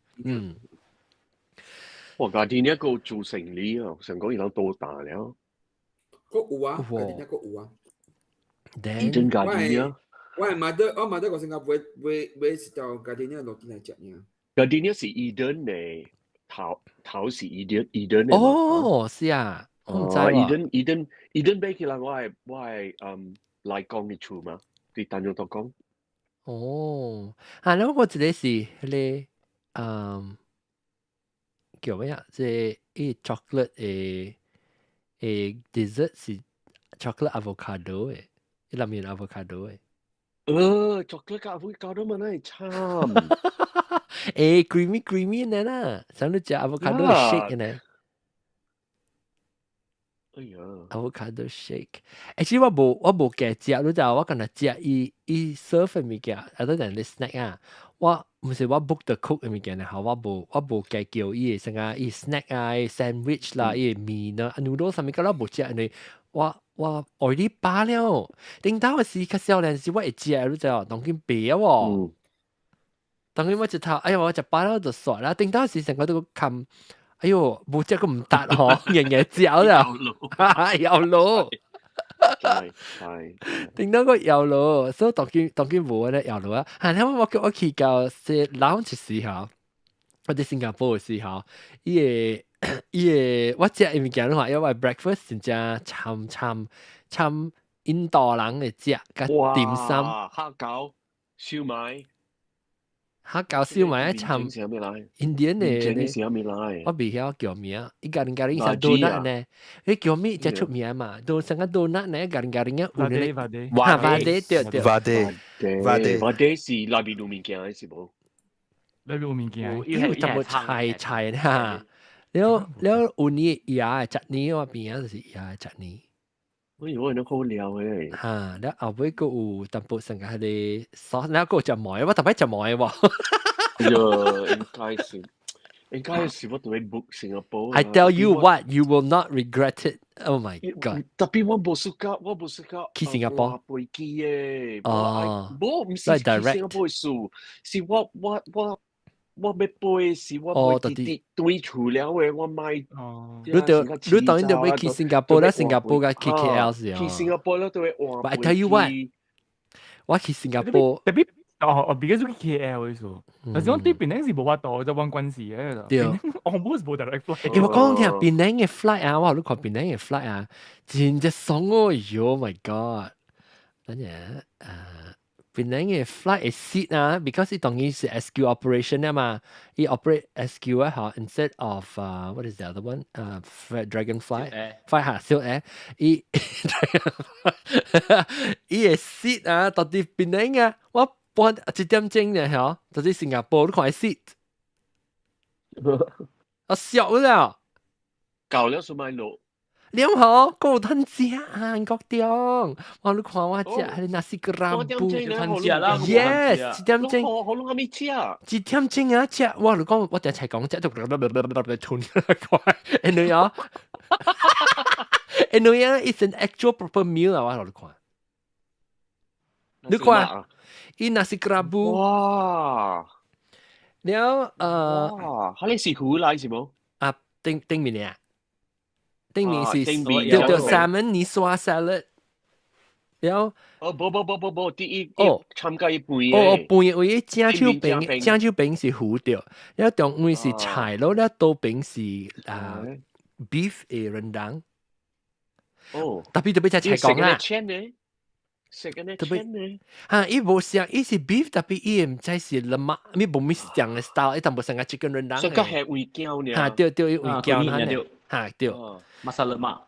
哇！Gardenia 個做成理啊，成個然後到大了。個有啊，Gardenia 個有啊。真 Gardenia。我mother 個新加坡會食到 Gardenia 落啲嚟食呢。Gardenia 是 Eden 嘅，頭是 Eden 嘅。哦，是啊，我唔知喎。Eden 比起來，我係嚟講嘅處嘛，啲單用度講。哦，然後我一個是迄個叫咩啊？即係 chocolate 誒 dessert 是 chocolate avocado 嘅，伊裏面 avocado 嘅。chocolate avocado 嘛，那係慘。creamy 呢啦，想你食 avocado shake 呢？哎呀 avocado shake。actually 我無加食，你知我敢若食伊 serve 嘅物件，等陣你 snack 啊，我唔是我 book the cook 嘅物件咧，我無加叫伊嘅，成個伊 snack 啊，伊 sandwich 啦，伊麵啊，noodle 上面嗰啲無食，因為我 already 飽了。頂到嘅時較少年時我會食，你知哦，當佢肥啊喎。當佢我一頭，哎呀，我食飽了就煞啦。頂到時成個都冚。哎呦，冇食咁唔得嗬，日日嚼啦，有路，點解個有路？所以當佢冇咧有路啊！係因為我去到是 lounge 時候，我喺新加坡嘅時候，伊個我食嘅物件嘅話，因為 breakfast 真正參印度人嘅食，甲點心，蝦餃、燒賣。蝦餃燒賣一參 Indian 嘅，我未曉叫名，伊家人伊食 donut 呢，伊叫咩最出名嘛？都成個 donut 呢，家人有Vade 對。Vade 是內邊有物件嘅是冇？內邊有物件，伊有淡薄菜哈，了有呢椰嘅 chutney 我邊啊就是椰嘅 chutney。哎呦，你好料誒！嚇，แล้ว後尾個有淡薄成個係啲 sauce，แล้ว個就糜，我特別就糜喎。應該是我特別 book Singapore。I tell you what, you will not regret it. Oh my god！特別我冇試過去新加坡飛機嘅。冇唔是去新加坡數，是我要背是我背啲對除了嘅，我買。你當然就要去新加坡啦，新加坡嘅 KL 時候。去新加坡啦，都會換。But I tell you what，我去新加坡。特別別咗 KL 嘅數，但係我對檳城是冇法度，就揾軍事嘅。對，我冇冇 direct flight。我講聽檳城嘅 flight 啊，我都看檳城嘅 flight 啊，真係爽哦！Oh my god！等陣檳城嘅 flight 嘅 seat 啊 ，because 當然是 SQ operation 啊嘛，伊 operate SQ 啊嚇 ，instead of what is the other one？ dragonfly fly 嚇小誒，伊嘅 seat 啊，到底檳城啊，我半1點鐘咧，嗬，就是新加坡你看 seat， 我笑了，搞了什麼路？你好，嗰吞食啊，國中，我你看我食係那是個rambu， yes， 1點鐘，好longa咪食1點鐘啊食，我你講我哋一齊講食就吞快，and you know，and you know，it's an actual proper meal 啊，我你看，你看，伊那是 rambu， 哇，แล้ว哇，佢哋是湖來是冇？啊，頂面啊。頂面是叫 salmon 泥沙 salad， 然後第一參加一半半位正手餅是糊掉，然後中位是菜咯，然後刀餅是beef 嘅rendang，特別只菜講啦，食緊啲錢呢？嚇，伊無像伊是 beef， 特別伊唔知是乜物，伊無咪講嘅 style， 伊但無像個 chicken rendang， 所以個係會膠呢？嚇，對，伊會膠呢，嚇，對。Masa lemak.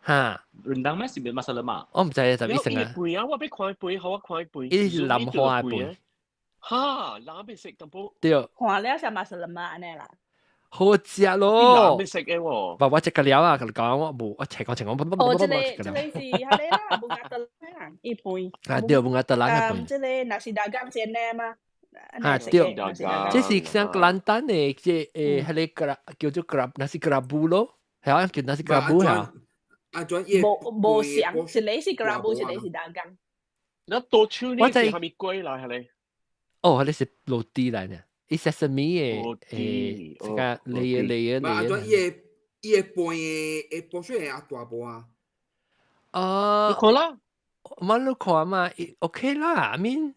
Rendang mesti masa lemak. 我唔知啊，特別成啊。背啊，我俾看背，好我看背。伊是南花背。哈，南邊食淡薄。對。看了像馬斯勒馬呢啦。好食咯。南邊食嘅喎。爸爸食個料啊，佢講我冇，我情講。哦，這裡是係你啦，bunga telang 一半。啊，對，bunga telang 一半。這裡 nasi dagang 先呢嘛。啊，對。這是像簡單嘅，即係係叫做 nasi kerabu 咯。係啊，叫 nasi kerabu 啊。冇想，是你是 kerabu， 是你是dagang。那多處呢是係咪貴啦？係你？哦，你是落地嚟呢？伊 sesame 嘅這個嚟。嘛，阿種伊半嘅portion係阿大波啊。你看啦，我你看嘛，OK 啦，I mean。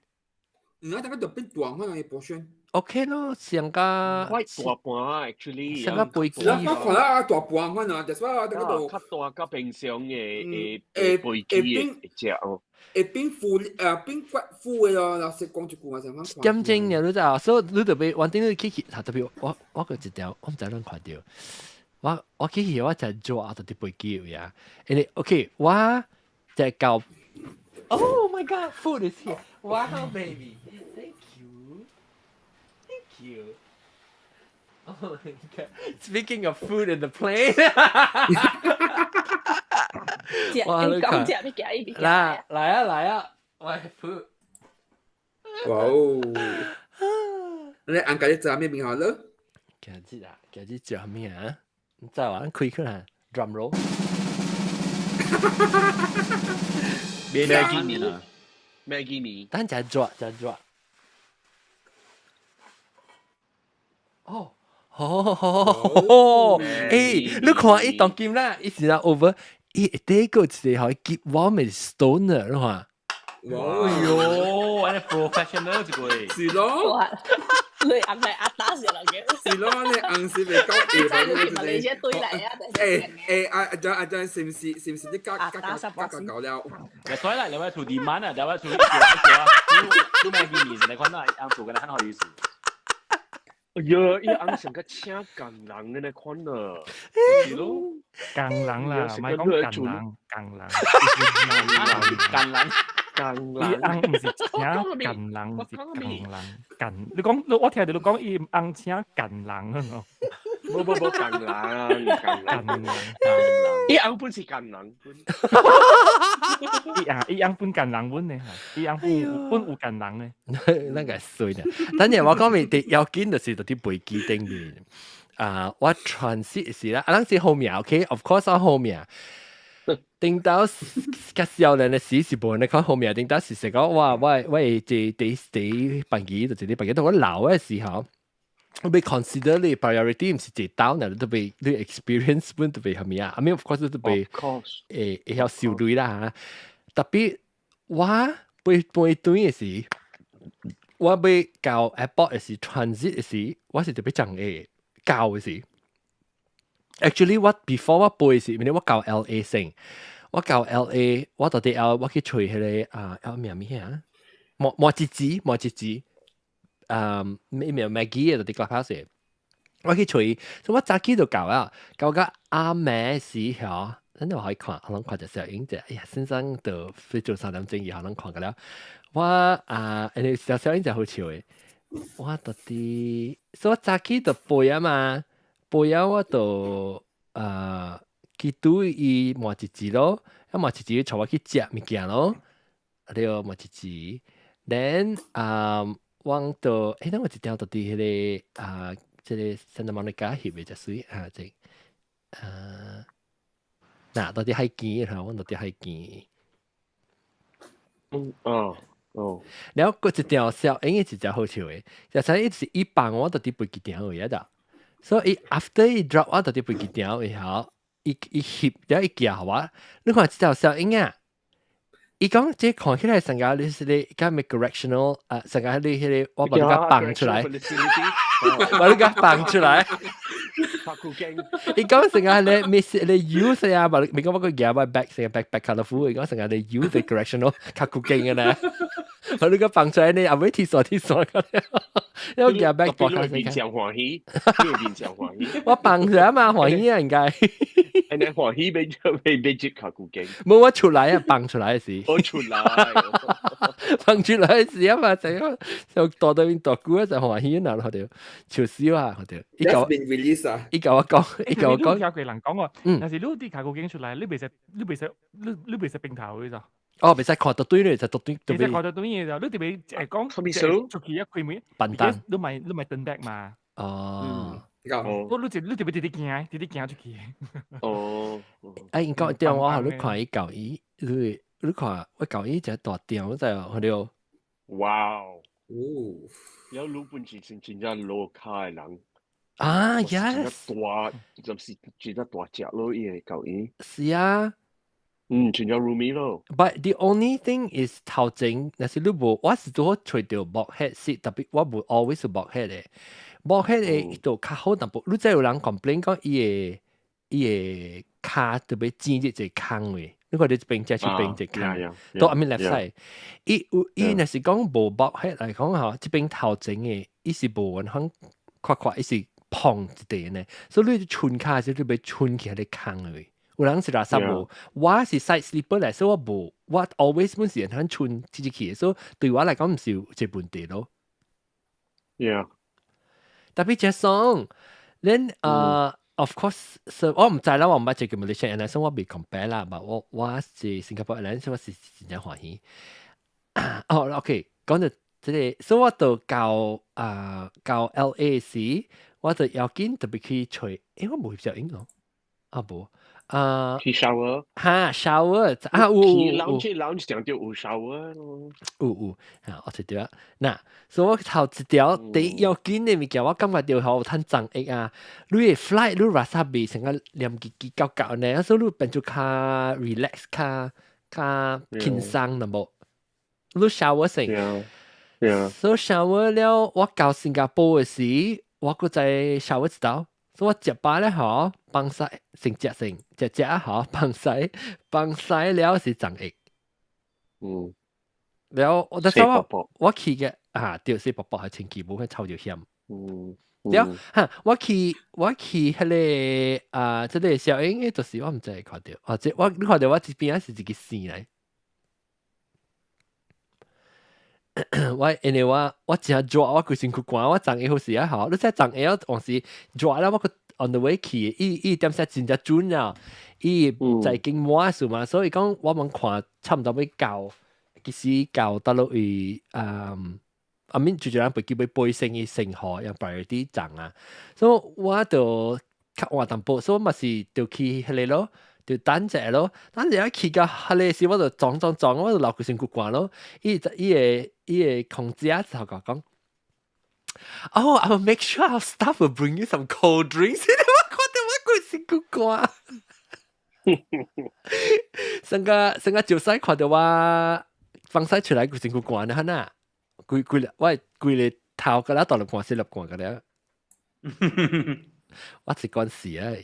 唔係，大家就變大可能嘅portion。OK 咯，上個大盤 actually， 上個飛機。我看啦，大盤可能，就是話大家就較大較平常嘅飛機嘅隻哦。會變富變富嘅咯，老實講一句話就講。點正嘅你知，所以你特別，我頂你去特別，我個一條，我唔知你看到，我去我就做特啲飛機呀。誒 ，OK， 我就搞。Oh my God, food is here! Wow, baby. Thank you. Oh my God. Speaking of food in the plane. 來啊！我係 food。哇哦！你按家啲做咩名好了？家啲做咩啊？你再玩開佢啦 ，drum roll。Maggie 米，等陣抓。哦，誒，你看伊當劍啦，伊是啦 over， 伊第個是可以結我咪 stoner 咯嘛。哇喲，你 professional 一個。是咯。你硬係壓打時嚟嘅。是咯，你硬是未夠地方。你咪你隻堆嚟啊！阿張是唔是啲加搞了？所以啦，你話做 demand 啊，你話做做咩件事？你看到啱做嘅咧，很好意思。哎呀，伊啱成個請橄欖嘅咧，看啦，是咯，橄欖啦，唔係講橄欖。伊啱唔是請橄欖，是橄欖。你講我聽到你講伊啱請橄欖啊！冇橄欖，伊啱本是橄欖伊啱本橄欖本咧，伊啱本有橄欖咧，那個衰啦。等陣我講咪啲要緊就是到啲飛機頂面我 transit 時啦，嗰陣時後面 OK，of course 我後面。頂到個少年嘅時是無人看後面，頂到是成個哇！我第班機就啲班機，到我老嘅時候，我被 consider 你 priority 唔是最down嘅，都被你 experience 本都被係咪啊？I mean of course 都被要少累啦嚇。特別我背段嘅時，我被教 airport 嘅時 transit 嘅時，我是特別憎嘅教嘅時。Actually， 我 before 我背時，我教 LA 先，我教 LA， 我到底我去吹迄個咩啊？莫吉子，咩 Maggie 到底 clubhouse， 我去吹，所以我早起就教啊，教個阿妹時候咱就可以看，可能看隻小影者，哎呀，先生就非做3點鐘以後，能看個了。我小影就好笑誒，我到底，所以我早起就背啊嘛，背啊我就佢拄伊磨一字咯，一磨一字帶我去食物件咯，了磨一字 ，then 我就等我一條到底迄個即個Santa Monica翕嘅隻水即嗱，到底海見嚇，我到底海見。แล้วก็จะเดียวเซลเองก็จะ好笑嘅，就係一時一幫我到底背幾條嘅啦，所以 after 一 drop 我到底背幾條嘅後，一翕咗一件話，你看這條小影啊，伊講即看起來成個你是你講咩 correctional 成個你迄個我把你個放出來，把你個放出來。伊講成日你 miss 你 use 啊，咪講我個嘢咪 back 成日 back colourful，伊講成日你 use 嘅 correctional 較酷勁嘅咧，把你個放出來你後尾貼鎖個咧，因為嘢 back 博下面上歡喜，面上歡喜，我放咗啊嘛，歡喜啊應該，你歡喜被接較酷勁，冇我出來啊，放出來時，我出來，放出來時啊嘛，就多到邊多久啊就歡喜嗱，我哋笑死啊，我哋。That's been released 啊！伊甲我講，有幾人講喎，但是你啲卡古鏡出嚟，你未食並頭嘅咋？哦，未使看到對咧，就到對。未使看到對嘢就，你特別講出去一句咩？笨蛋，你咪蹲 back 嘛？哦，你特別直行出去。哦，應該對我你看伊舊衣，你看我舊衣就大條，就係了。哇！有老本事真正攞開人。啊 ，yes， 大就是真係大隻咯，伊個狗衣。是啊，真係 roomy 咯。But the only thing is 頭前，那是你無，我是都吹到 boxhead 是特別，我無 always boxhead 嘅，boxhead 嘅就較好淡薄。你真有人 complain 講伊個骹特別尖啲隻坑嘅，你看你邊隻去邊隻坑，都 I mean left side。伊那是講無 boxhead 嚟講嚇，這邊頭前嘅，伊是無允肯跨，伊是。碰一地呢，所以你穿卡時你被穿起喺啲坑裏。有人是垃圾無，我是 side sleeper 嚟，所以我無，我 always 本時人肯穿自己起，所以對我嚟講唔是一個問題咯。Yeah。特別隻songs， then of course， 我唔知啦，我唔係做 Malaysia Airlines，所以我未 compare 啦，但我是新加坡 Airlines，所以我是真正歡喜。哦 ，OK， 講到即個，所以我到教 LA 時。我就要緊特別去吹，我冇小影咯，冇，去 shower， 嚇 shower， 去 lounge 上就有 shower 咯，我知道啦，嗱，所以我頭一條第要緊嘅物件，我感覺到好趁爭議啊，你嘅 flight 你 rasa 未成個黏結舊呢，所以你變做較 relax 較輕鬆啦冇，你 shower 先，所以 shower 了，我到新加坡嘅時。我個在shower一道，所以我食飽咧嗬，放曬成隻啊嗬，放曬了是爭議。了我但我去嘅對是薄薄係千祈冇去抽條險。了我去迄個即個小影，就是我唔知看到，或者你看到我這邊是一個線嚟。我真係抓我佢先去關，我爭嘢好時啊好，你真係爭嘢我往時抓啦，我個 on the way 去，伊點先真正準啊，伊在經摸數嘛，所以講我們看差唔多要教，其實教到落去I mean 最主要係叫佢背升嘅成河，有 priority 爭啊，所以我就較換淡薄，所以咪是就去迄個咯。就等隻咯，等隻一去到迄個時，我就撞，我就留佢先去關咯。伊個空姐就講，Oh, I will make sure our staff will bring you some cold drinks。我覺得我佢先去關，成個就使看到我放曬出來，佢先去關啦，嗱，我規個頭個啦，到嚟關先入關個啦，我係關事啊。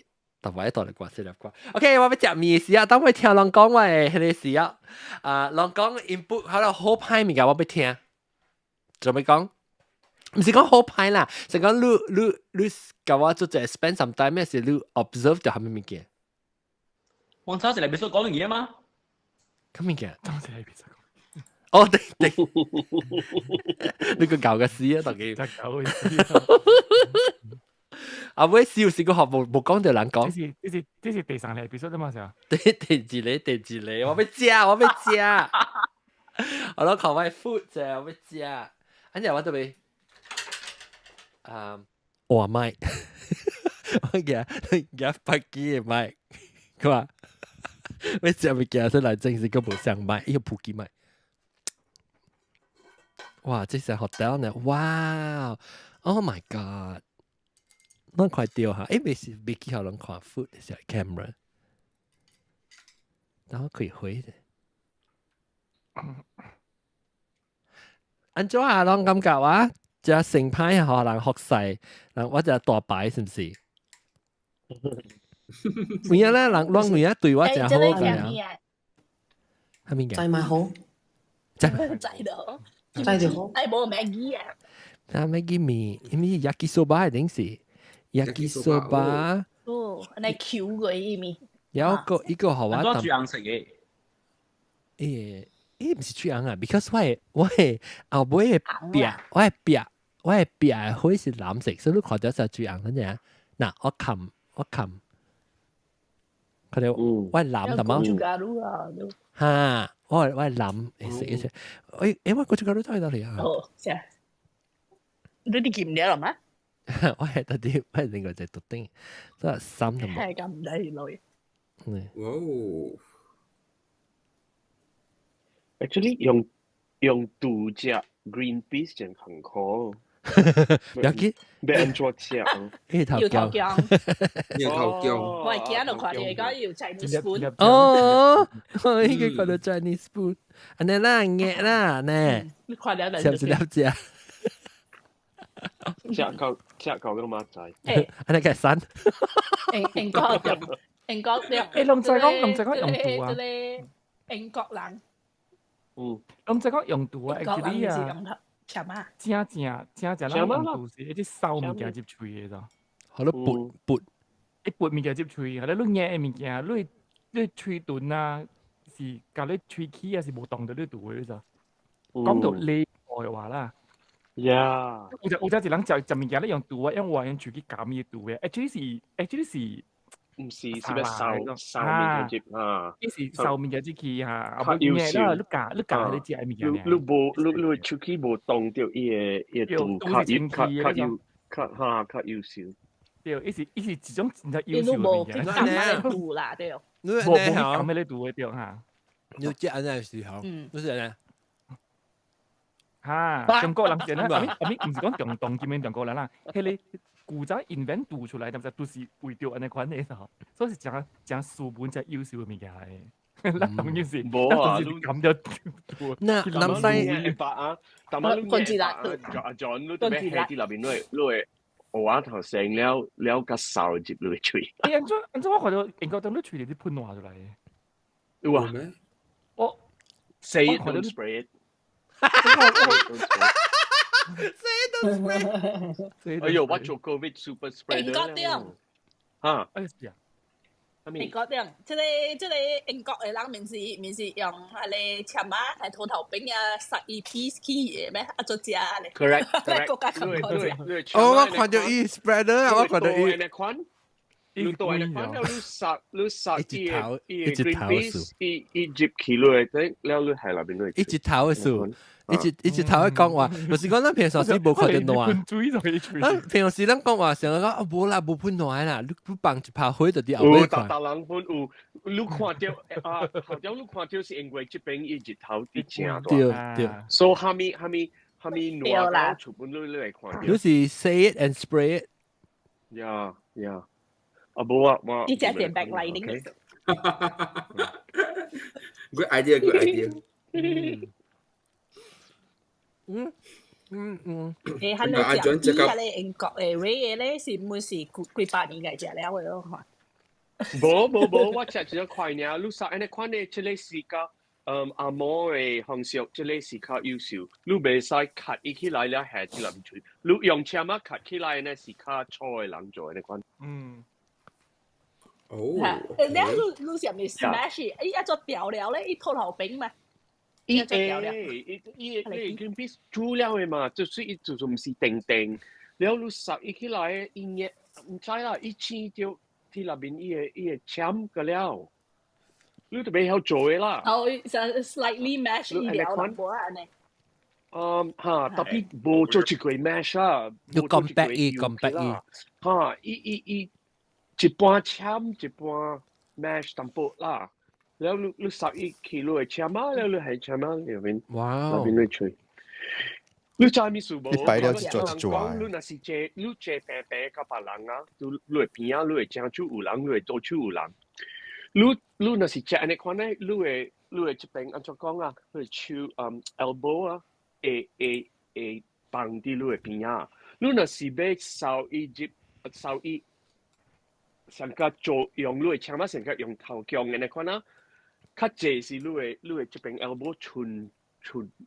特別喺度嚟關先入關。OK， 我要食麵時啊，等我聽人講我嘅迄個時啊，人講 input 喺度好歹物件，我要聽。做咩講？唔是講好歹啦，係講你教我做隻 spend some time 咩事？你 observe 到係咩物件？黃生成日俾所講嘢嘛？咁面嘅，當時係邊個？哦，對，你個舊嘅事啊，當然。隻狗嘅事。阿威笑個學冇講就難講。這是第三個 episode 啫嘛，係啊。第二嚟，我要食。我攞口味 food 啫，我要食。跟住我特別，我麥，我夾百幾嘅麥，佢話，我食物件出來正是個無上麥，一個普吉麥。哇！這是 hotel 呢？哇 ！Oh my god！ 咱快掉下，未記好人看 food 是 camera， 然後可以回的。安怎啊？攏感覺啊？只成派可能學勢，人我只大擺是唔是？有影咧，人攏有影對我真好嘅啊！係咪嘅？制咪好，制到，制就好。哎，冇Maggie啊！啊，Maggie 咪yakisoba 定是yakisoba？哦，你 Q 佢咪？有一個好玩。多煮硬食嘅。唔是煮硬啊 ，because 我係後尾嘅壁，我係壁好似藍色，所以你看到就煮硬嗰隻。嗱，我冚，佢哋我係藍同埋。嚇！我係藍食嘅啫。我嗰隻狗都喺度嚟啊！哦，係。你啲見唔到嘛？我係特啲，我係另外隻獨丁，即係三同埋。係咁靚女。哇 ！Actually 用杜隻 green peas 真很好。有幾？俾人做食。要頭薑。要頭薑。我係見到佢哋而家要 Chinese food。哦，我應該講到 Chinese food。安尼啦，熱啦，呢？你快啲嚟。食唔食得食？食狗都馬仔。誒，安尼嘅山。英國人，英國人。誒，龍仔講用度啊。英國人。龍仔講用度啊 ，actually 啊。正啦，用度是一啲瘦物件接喙嘅咋。好多撥，一撥物件接喙，係你熱嘅物件，你喙斷啊，是教你喙齒啊，是冇動到呢度嘅咋。講到厲害話啦。呀！有隻人就物件咧用度啊，因為用喙齒減嘅度嘅 ，actually 是。唔是咩瘦面嘅接啊？呢是瘦面嘅接器嚇，我唔嘢啦，你夾你隻係物件咧。你手機冇動到伊個度較要少。對，伊是一種真係優秀嘅物件。你冇減咩度啦？對。冇減咩度嘅對嚇。要隻安尼時候，都是咧。嚇，中國人先啦，阿咪唔是講中東咁樣中國人啦，係你。古仔 invent 度出來，但係都是為咗安尼款嘅咯，所以是講書本真係優秀嘅物件嚟。嗱，當然是，冇啊，你咁就度。嗱，南西白啊，但係你John 你特別喺啲入邊，你會我頭成了個手接落去。安怎我看到英國等你吹啲噴話出來嘅？哇咩？我 say it don't spray it。哎呦，我做 COVID super spreader 英國啲啊，英國啲，即係英國嘅人面是用係你尋晚係土頭餅啊，12 piece 嘅咩？啊做只咧。Correct。國家咁講。我看到伊 spreader 啊，我看到伊。你對你看到你殺一隻頭嘅樹，一接起來，等了你係那邊嚟。一隻頭嘅樹。一直頭喺講話，就是講咱平常時冇看到暖，咱平時咱講話成日講啊無啦無噴暖啦，你放一泡火就啲後尾看。大人噴有，你看到啊，好像你看到是因為這邊一日頭啲正大。對。所以下面暖全部你嚟看到。你是 say it and spray it。呀。啊冇啊，呢隻係 backlighting。Good idea。誒，喺你講啲喺你英國誒 Ray 咧，是唔是幾百年嘅隻了嘅咯？冇，我食咗快呢。你實喺款呢，即係時間阿摩嘅方式，即係時間優秀。你未使 cut 起來咧，係啲諗住。你用槍啊 cut 起來呢，時間錯嘅人做嘅款。哦，你你上面 smash，一做調料咧，一拖頭餅嘛，伊green peas 煮了的嘛，就是伊就唔是定定，了你殺伊起來，伊熱唔知啦，伊切掉ที่入邊伊個餡個了，你特別曉做嘅啦。哦，slightly mash 一條淡薄啊，你。tapi 冇做一個 mash 啦，要咁白伊，咁白伊。一半餡一半 mash 淡薄啦，แล้ว你殺伊起來餡啊，แล้ว你係餡啊入邊，入邊你吹。你知咩事無？你擺了一做一做啊！你若是你白白甲別人啊，你會邊啊，你會正手有人，你會倒手有人。你若是食安尼款咧，你會這邊安怎講啊？你會手elbow 啊，會放啲你會邊啊。你若是要掃伊，上個做用你會槍啊，上個用頭強安尼款啊，較濟是你會這邊 elbow 寸。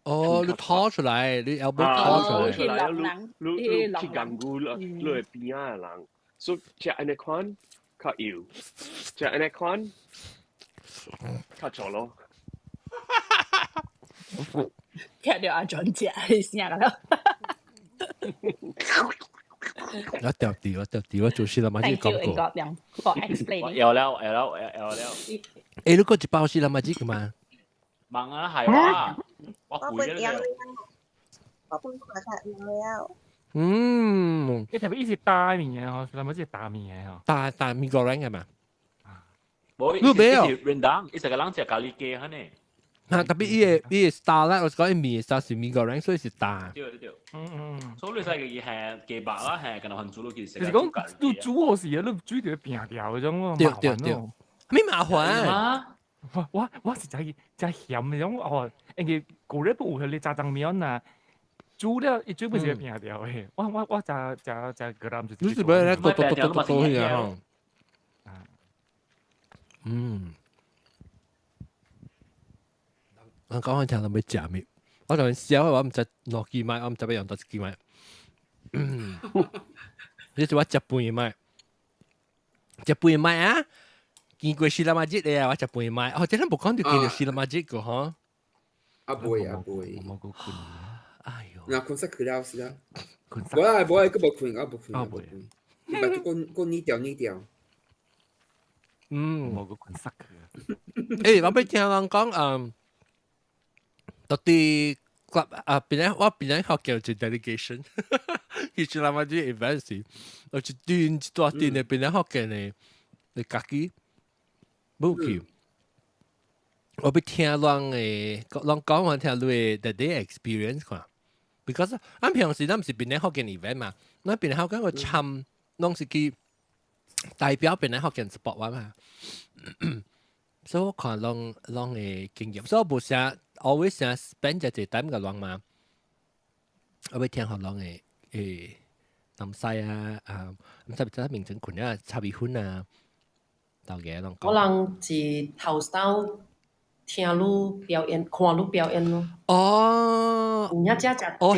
哦，你拖出來，你elbow拖出來，你去硬骨啦，你係邊啊人，所以食安尼款較油，食安尼款較錯咯。聽到阿俊食你聲啦。我掉地，我做事啦嘛，啲廣告。for explain。有了。誒，你嗰一包是啦嘛，知㗎嘛？忙啊，係啊，我攰咗。我半個月了。你特別一直大面嘅嗬，係咪即係大面嘅嗬？大面個人係嘛？冇，你沒有。rendang，一個人食咖喱雞嚇呢。特別伊star 啦，我講面 star 是面個人，所以是大。對。所以你細個嘢係雞白啦，係跟住韓煮都其實。其實講你煮好時啊，你煮條平掉嗰種咯，對。咩麻煩？我是真鹹嘅種哦，人哋嗰日不有你炸醬麵啊，煮了一煮不是平掉嘅。我炸個人就。你是咩咧？剁去啊！我講緊聽到咩食咩？我同你笑，我唔知落幾米，我唔知要用多幾米。你做我食半米啊？見過士林馬吉咧，我食半米。哦，即係冇講到見到士林馬吉個嗬。阿妹。冇個困。哎呦。嗱，困失佢了是啊。冇，佢冇困，我冇困。你把個呢掉。冇個困失佢。誒，我俾聽人講到底我本來學叫做 delegation， 以前我哋 event 時，我一大段嘅本來學嘅呢，你自己冇叫。我俾聽人講我聽你的 day experience 看 ，because 我平時都唔是本來學嘅 event 嘛，我本來學緊個參，攏是去代表本來學嘅 sport 玩嘛。所以我看攏嘅經驗，所以我冇想 always 想 spend 隻time 嘅攏嘛，我會聽學攏嘅南西啊，唔知唔名稱群啊，插鼻훈啊，到嘅攏講。我人是頭首聽你表演，看你表演咯。哦，有影只現場看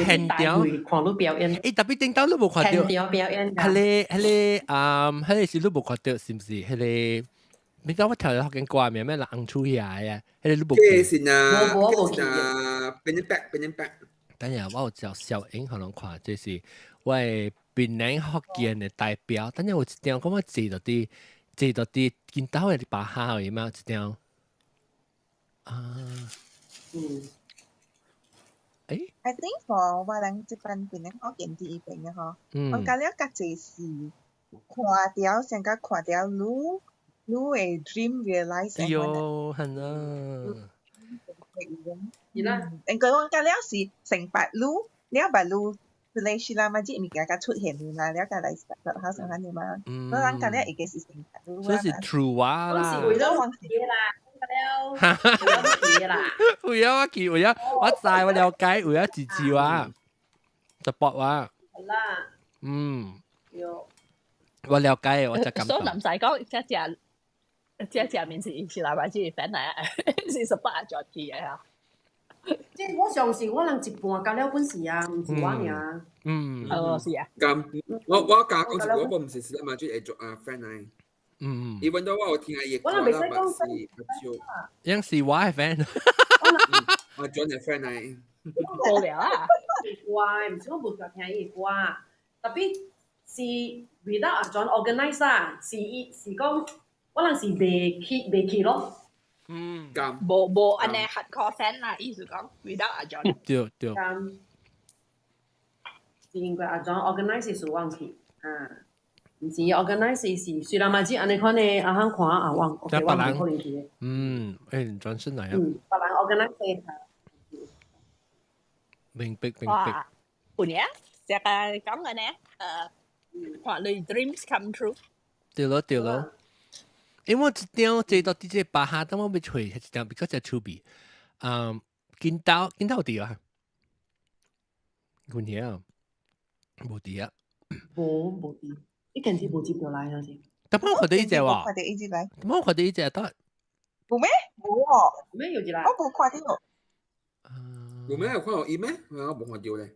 你表演。特別頂到你冇看到。現場表演。係是你冇看到，是唔是？係你當我聽到學緊歌咩人出嚟啊？係你冇見？是啊，冇見。變白。等下我有照小影可能看，這是我係邊年學見嘅代表。等下我一定講我坐到啲見到嘅把下而嘛，一定。I think for 我人這邊邊咧學見啲邊嘅嗬，我教了較濟是看掉，先個看掉你嘅 dream realize。哎呦，係啊！而啦，應該我教了是成白路，了白路，你是啦嘛，即係物件個出現啦，了個嚟實考上緊嘅嘛。我人教了已經是成白路。所以是 true 話啦。我是為咗忘記啦。為咗我知我了解，為咗自治話，support 話。係啦。我了解，我就咁。所以唔使講，只面是南馬之粉嚟啊，是18咗啲嘅嚇。即係我相信我人一半教了本事啊，唔是我名。是啊。咁我教講是我唔是南馬之會做friend嚟。even though 我有聽嘅歌啦，但是阿少，因是我係 friend，阿 John 係 friend 嚟。無聊啊！怪，唔知我冇聽伊歌，特別是 without 阿 John organize 啊，是講可能是未去咯。無安尼 hardcore fan 啦，意思講 without 阿 John。對。是因為阿 John organize 是忘記啊，唔是 organize 是雖然嘛，只安尼款嘅阿肯看阿忘，OK， 我唔可能去嘅。誒轉身嚟啊！別人 organize 明白。有呢，就係講嘅呢，看你 dreams come true。對咯。因為我一定坐到啲巴哈，等我要吹一定比較只趣味。見到啲啊，有呢，冇啲啊。冇啲，呢件事冇接到來嗰時。但我看到一隻喎，看到一隻來。我看到一隻得。有咩？冇喎。咩有隻來？我冇看到。有咩有看到伊咩？我冇看到咧。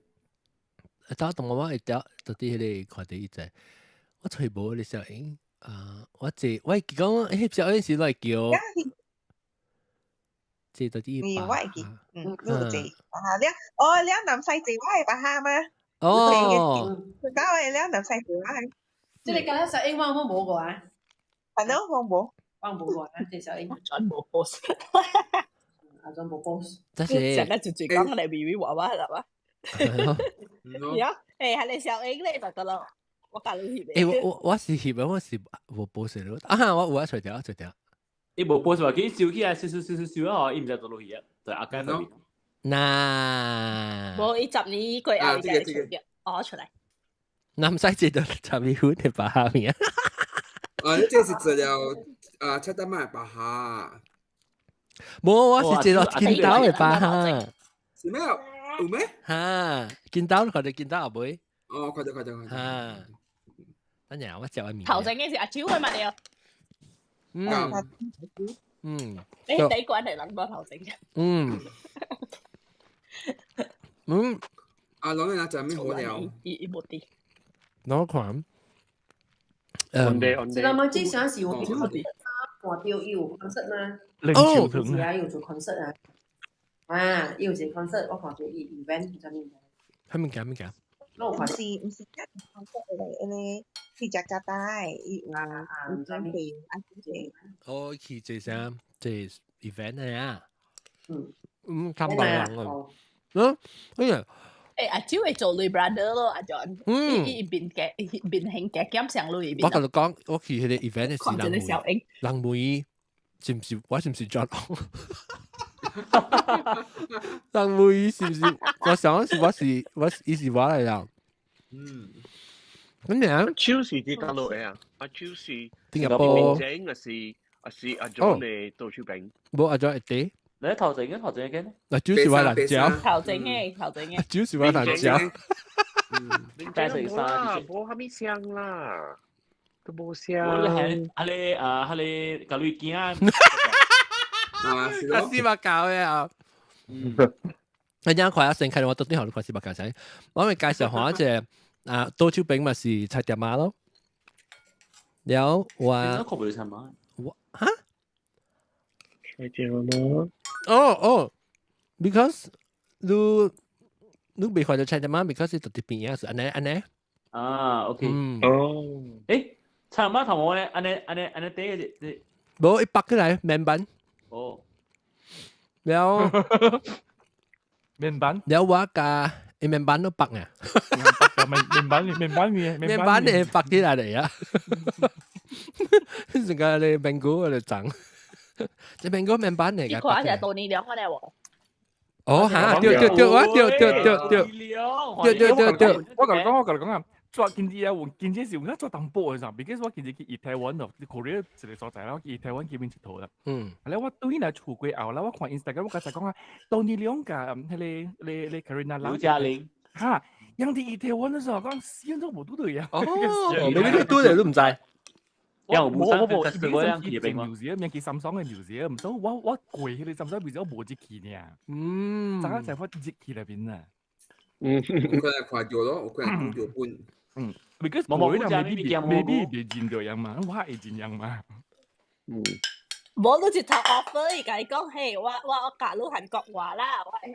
等我一條到啲迄個看到一隻，我吹無你小英我講迄小英是來叫。即到啲巴哈。你即巴哈了？哦，了南西即我係巴哈嗎？哦。佢搞係了南西即我係。即係隔一小英我冇過啊。係咯，我冇過啊，即小英。John 冇 post。阿 John 冇 post。即係。成日直接講嚟 BB 娃娃係嘛？有，係你小英咧就得咯。我教你翕嘅。我是翕嘅，我是冇 post 咯。我有除掉。伊無 post 話，佢燒起來燒啊！伊唔知做落去啊，就阿間嗰邊。嗱。冇伊10年過後嘅出嘅，我出嚟。南西節到10年後嘅巴哈面。這是治療七德曼巴哈。冇，我是治療見到嘅巴哈。是咩？有咩？嚇，見到佢哋見到阿妹。哦，快啲。嚇，等陣我嚼一面。頭先嘅是阿超去嘛了。你第一個人係諗過頭先嘅。阿龍你就咩好料？伊冇啲。攞款。是啦，嘛，即係時我見到有 concert 嘛。哦。是啊，有做 concert 啊，有做 concert，我看到伊 event 上面。係咪㗎？唔是一 concert 嚟，你去加加帶，唔知地我去這些即 event 嚟啊。300人啊。哎呀。阿超係做女 brother 咯，阿 John。伊變興嘅減上女邊。我同你講，我去佢哋 event 嘅時，人妹是唔是？我是唔是 John？人妹是唔是？我想是我是嚟啦。咁樣。超是啲大陸嘅啊，阿超是新加坡。正啊是阿 John 嚟到處丙。冇阿 John 一啲。你頭整嘅？嗱，主要是話辣椒。頭整嘅。主要是話辣椒。帶食啦，冇蝦米香啦，都冇香。你搞類件啊？阿斯巴教嘅啊。一陣快一聲睇我到啲後，你快斯巴教仔。我咪介紹下一隻刀椒餅咪是菜碟馬咯。有話。你講菜馬？嚇？菜碟馬。because 你未看到菜碟馬 because 特別邊樣是安尼。OK。菜馬同我咧，安尼啲。冇一百個嚟麵板。แล้ว麵板แล้วว่า麵板都白啊麵板你白啲嚟啊成個你蘋果嚟整隻蘋果麵板嚟㗎呢個就到你兩個嚟喎哦嚇對我同你講啊做見啲嘢換見啲事換做淡薄嘅時候 because 我見啲去台灣咯啲 Korea 一個所在啦我去台灣見面一套啦แล้ว我對呢出過後啦我看 Instagram 我剛才講啊到你兩個你 Karina 劉嘉玲嚇人哋去台灣嘅時候講死都冇對呀你呢對嚟都唔制我面見三雙嘅牛仔唔想我攰佢哋三雙變咗冇節氣呢大家就發節氣入邊啊我可能看到咯我可能估到半 because 嗰啲maybe 未見到樣嘛，我係見樣嘛。冇都直頭 offer 而家講，嘿，我教你韓國話啦，我係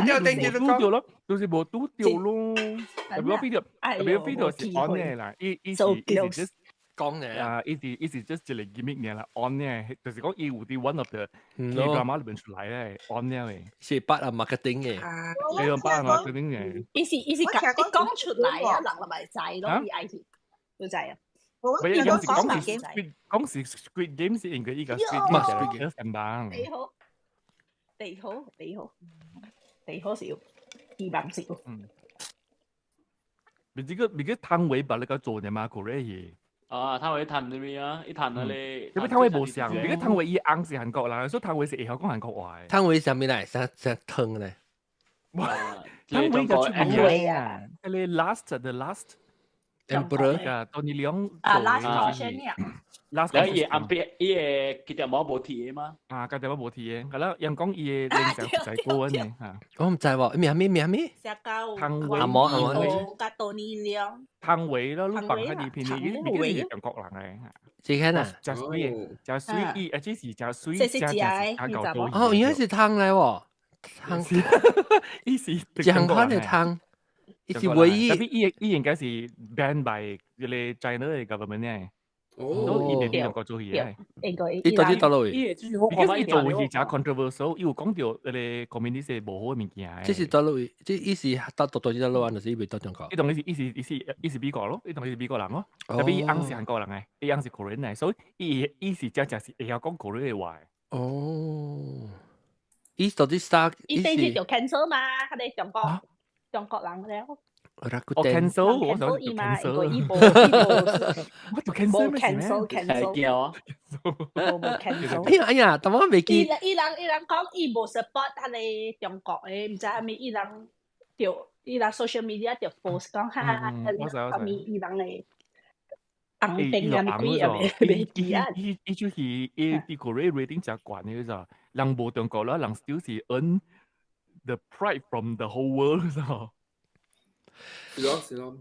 有定住都掉咯，就是冇都掉咯。特別 video 是 on 嘅啦，依時 just 講嘅啊，依時 just 嚟 gimmick 嘅啦 ，on 嘅，就是講依有啲 one of the drama 裏邊出嚟咧 on 嘅，是八啊 marketing 嘅，你用八啊 marketing 嘅，依時講出嚟啊，能咪制咯，啲 IT 都制啊。講是 Squid Game 是應該依個 Squid Game 嘅成版。地好少，200少。你個湯唯把你個做嘅嘛，嗰啲嘢。湯唯彈啲咩啊？一彈啊你。因為湯唯冇上，你個湯唯伊硬是韓國啦，所以湯唯是會曉講韓國話。湯唯上面嚟，成湯咧。湯唯就出名啊！你 the last。Emperor 嘅 Tony Leung last portion 呀 last 嘢暗別嘢佢哋冇提嘅嘛佢哋冇提嘅，係啦，人講嘢領上就係高嘅嚇。我唔知喎，咩？石膏湯唯加 Tony Leung 湯唯咯，你放喺呢片你係中國人嚟嚇。幾間啊？就水，這是就水，加搞多。哦，原來是湯嚟喎，意思講開嘅湯。是唯一，tapi ia應該是 banned by 你 China 嘅 government 咧。都伊未必能夠做嘢。應該。伊到底到落去？伊做嘢就 controversial，伊有講到你 community 係無好嘅物件。即是到落去，即意思到底落去，就是伊未到中國。伊同伊是美國咯，伊同伊是美國人咯。特別伊啱是韓國人嘅，伊啱是 Korean 嘅，所以伊是真係會曉講 Korean 嘅話。哦。伊到底start？伊第一就 cancel 嘛，佢哋中國人了。我 cancel， 我想 cancel， 我做 cancel 咩？cancel。哎呀，但我未記。伊人講伊無 support 佢哋中國嘅，唔知係咪伊人 social media 就 post 講下，係咪伊人嚟硬定啊？咪記啊？伊就是啲 Korean rating 就慣嘅咋，人無中國啦，人 still 是 earn the pride from the whole world 咋。是咯。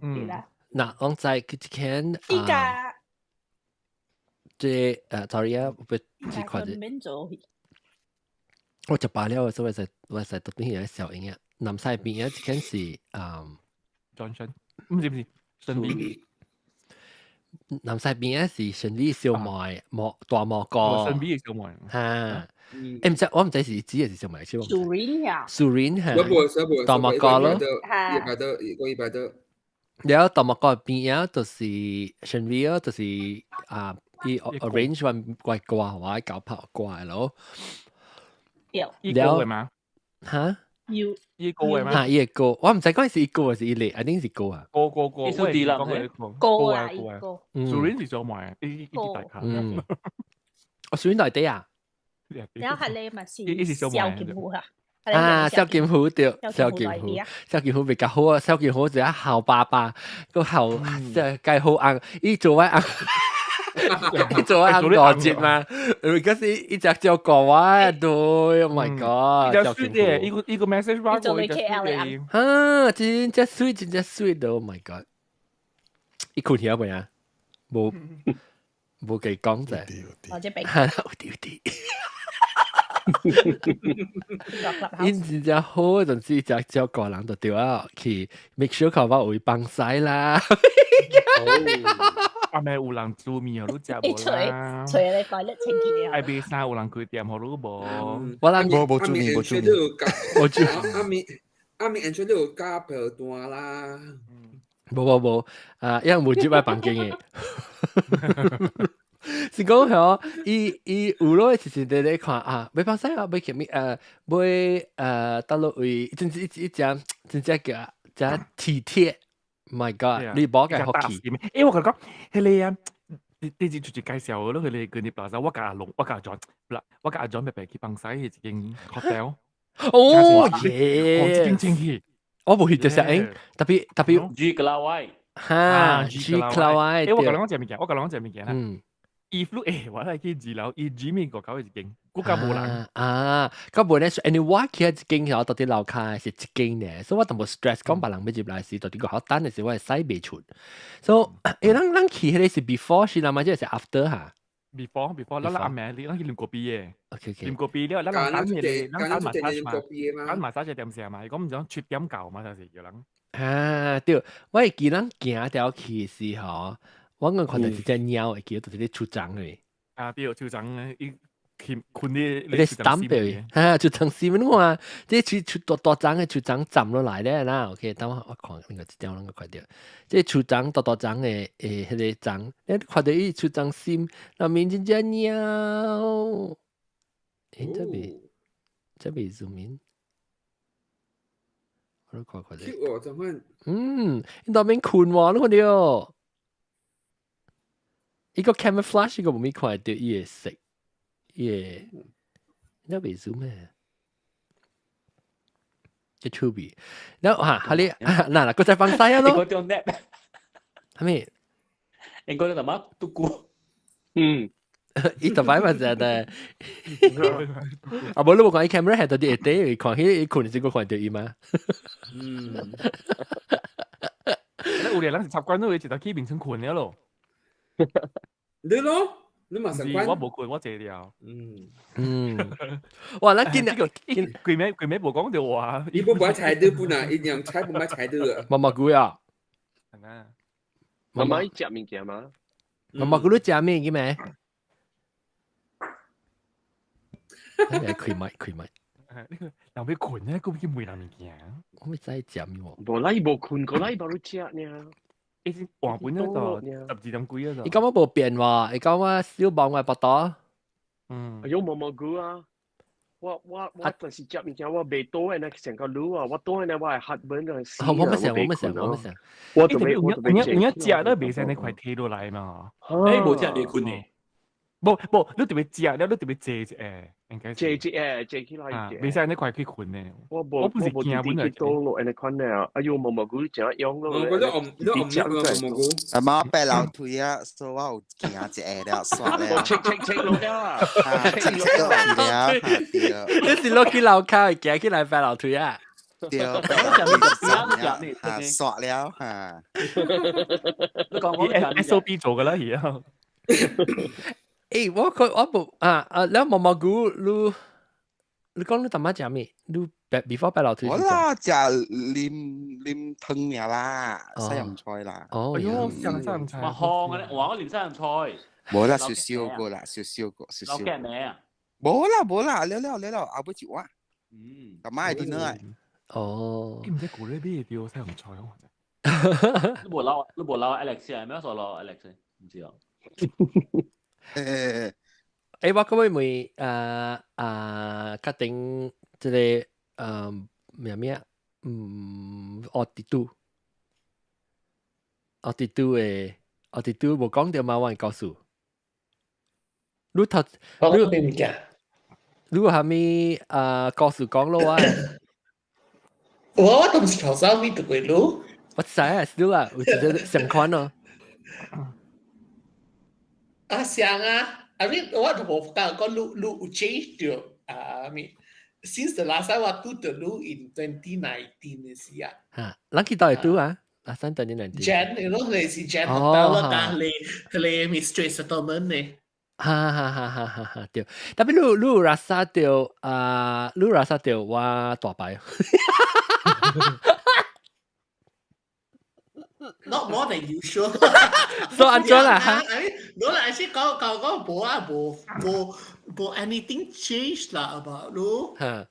嗱，我在之前依家即sorry 啊，我只看住。我就罷了，所以我在讀啲嘢小影啊，南西邊啊，之前是Johnson， 唔是順利。南西邊啊是順利小妹，大毛哥。順利小妹。嚇。誒唔知我唔知是指嘅是小妹超。Surin 係。大毛哥咯。一百多。แล้วต่อมาก็ปีนี้就是順利啊，就是伊 arrange วัน怪怪話搞拍怪咯。伊個嘅嘛？嚇？伊個嘅嘛？嚇，伊個，我唔知嗰陣時伊個還是伊嚟，一定是個啊。個，伊數啲啦，個啊，個。Surin 是做咩？伊大咖。我Surin大啲啊？然後係你咪是小劍虎啊？蕭劍虎對，蕭劍虎比較好啊！蕭劍虎就一校爸爸，個校即係計好硬，伊做位硬，伊做位硬邏輯嘛。嗰時一直就講話對 ，Oh my God！就 sweet 嘅，依個 message 話過就 sweet 嘅。真真 sweet，Oh my God！伊困曉未啊？冇幾講啫，或者俾啲。因真正好嗰陣時，就個人就掉啊，去 make sure 佢話會幫曬啦。阿妹有人做面又都食無啦。除你講得清潔啊！愛買衫有人開店好都無。我諗冇做面，冇做面。我做。阿面 Android 都有加票單啦。冇，因為冇接喺房間嘅。是講係伊有咯，時時地看啊，未放曬啊，未見面未到落去，真係一隻叫鐵鐵 ，My God！你冇嘅好奇。誒，我同你講，佢哋啊，你直接介紹咯，佢哋佢哋巴沙，我甲阿龍，我甲阿 John，我甲阿 John 咪去放曬一間 hotel。哦耶！真正去，我冇去到聲，特別 G Cloud 嚇 G Cloud。誒，我甲你講一物件啦。if 你我嚟去治療，伊 Jimmy 個搞一間，嗰家冇人咁本來說，你我企一間後，到底樓下是一間呢，所以我都冇 stress，講別人要入來時，到底個好單嘅時，我係使未出，所以咱去迄個是 before 是啦嘛，即係 after 嚇。before 咱阿妹，咱去啉過邊嘅，OK，啉過邊了，咱等嘢，咱等 massage 嘛，等 massage 點寫嘛，講唔想出點舊嘛，就是叫人。對，我會記咱行條去時候，我個看到一隻鳥會記到啲出張嘅。對，出張伊困啲你 stamp 嘅，出張線咩話？即係出多張嘅出張站落來咧啦。OK，等我看呢個條啷個快啲。即係出張多張嘅迄個張，你看到伊出張線，後面一隻鳥。這邊 zoom in， 我都看啲。哦，怎麼？你當邊困喎？你看到？一個 camouflage 一個冇看到伊嘅色。耶，那邊 zoom 咩？一出邊，然後哈你嗱，佢再放曬咯。應該叫 nap， 係咪？應該叫乜？嘟咕。伊特擺嘛就係，冇你冇講，伊 camera 係到啲嘢，伊看佢困時個看到伊嘛。有啲人習慣都會直頭起變成困咗咯。你咯。你馬上關，我冇困，我借了。哇！那見佢咩冇講到話，伊不買菜的不拿，一樣菜不買菜的。媽媽姑呀，媽媽食物件嗎？媽媽姑都食咩嘅咩？開麥。又俾困咧，咁叫梅南物件。我咪真係食喎。無啦，伊無困，個啦伊冇你食呢。以前換本嗰度12點幾嗰度。你講我冇變喎，你講我小幫我不多。有毛毛菇啊！我但是食物件我未多嘅，成個滷啊，我多嘅我係黑本嘅絲啊，我唔想。我就未食都未使你塊睇到嚟嘛。冇食你困呢？冇，你特別食了，你特別借誒，應該借起來未使你塊去困呢。我本是驚本嚟多咯，你看呢？哎呦，毛毛菇食樣咯。我覺得我食毛毛菇。阿媽白老腿啊，所以我有驚食了，算了。切落了，你是落去樓卡，行起來白老腿啊？對，刷了嚇。你講我 SOP 做㗎啦，而家。我冇แล้ว毛毛菇你講你特乜食咩？你 before 白老腿。我啦食啉湯呀啦，西洋菜啦。哎呦，西洋菜。我烘嘅，我連西洋菜。冇啦，少少個啦，少少。老嘅咩啊？冇啦，了，後尾一碗。咁買啲呢？你唔知估呢啲叫西洋菜啊？你冇撈 Alex 係咩？所撈 Alex 唔知啊。我可唔可以決定即係咩我哋都冇講到嘛，我告訴你頭你係咪告訴講咯啊？我都唔係頭先咪讀過咯。我知啊，是啦，我覺得相關咯。像啊，I mean， 我都冇講路 change 掉I mean since the last time 我讀的路 in 2019嘅時啊。嚇，咱去到係讀啊，last time 2019。Jan，你攞你是 Jan hotel 啦，但係你 Mistress settlement 呢？哈，對。但係你rasa 到我大牌。Not more than usual。So 安怎啦？冇啦，先講冇啊，冇 anything change 啦，about 咯。嚇，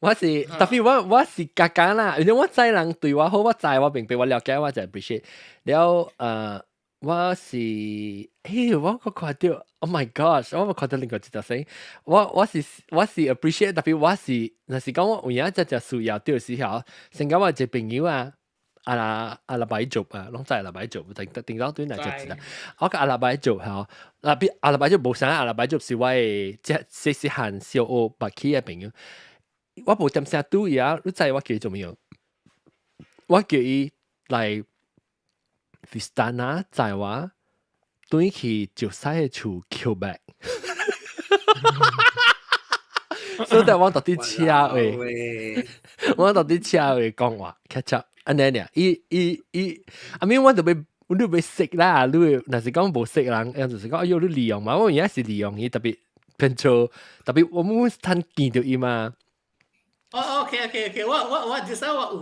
我是特別我是夾硬啦，因為我知人對我好，我知我明白我了解我就 appreciate。了我是我看到 ，Oh my gosh！ 我看到另外一條聲，我是 appreciate， 特別我是若是講我有一隻需要對時候，成個我一朋友啊。阿拉伯族啊，攏知阿拉伯族，定到對哪隻字啦？我個阿拉伯族嚇，阿拉伯族冇啥，阿拉伯族是我嘅即係漢小學白起嘅朋友。我冇點聲對呀，你知我叫佢做咩樣？我叫佢嚟 Vistana 在話對去就曬嘅厝求白，所以我到底車位，我到底車位講話 catch up，安尼呢？I mean 我就被你被識啦，你若是講無識人，樣就是講哎呦你利用嘛，我而家是利用伊特別偏做，特別我們趁見到伊嘛。哦，OK，我just now我有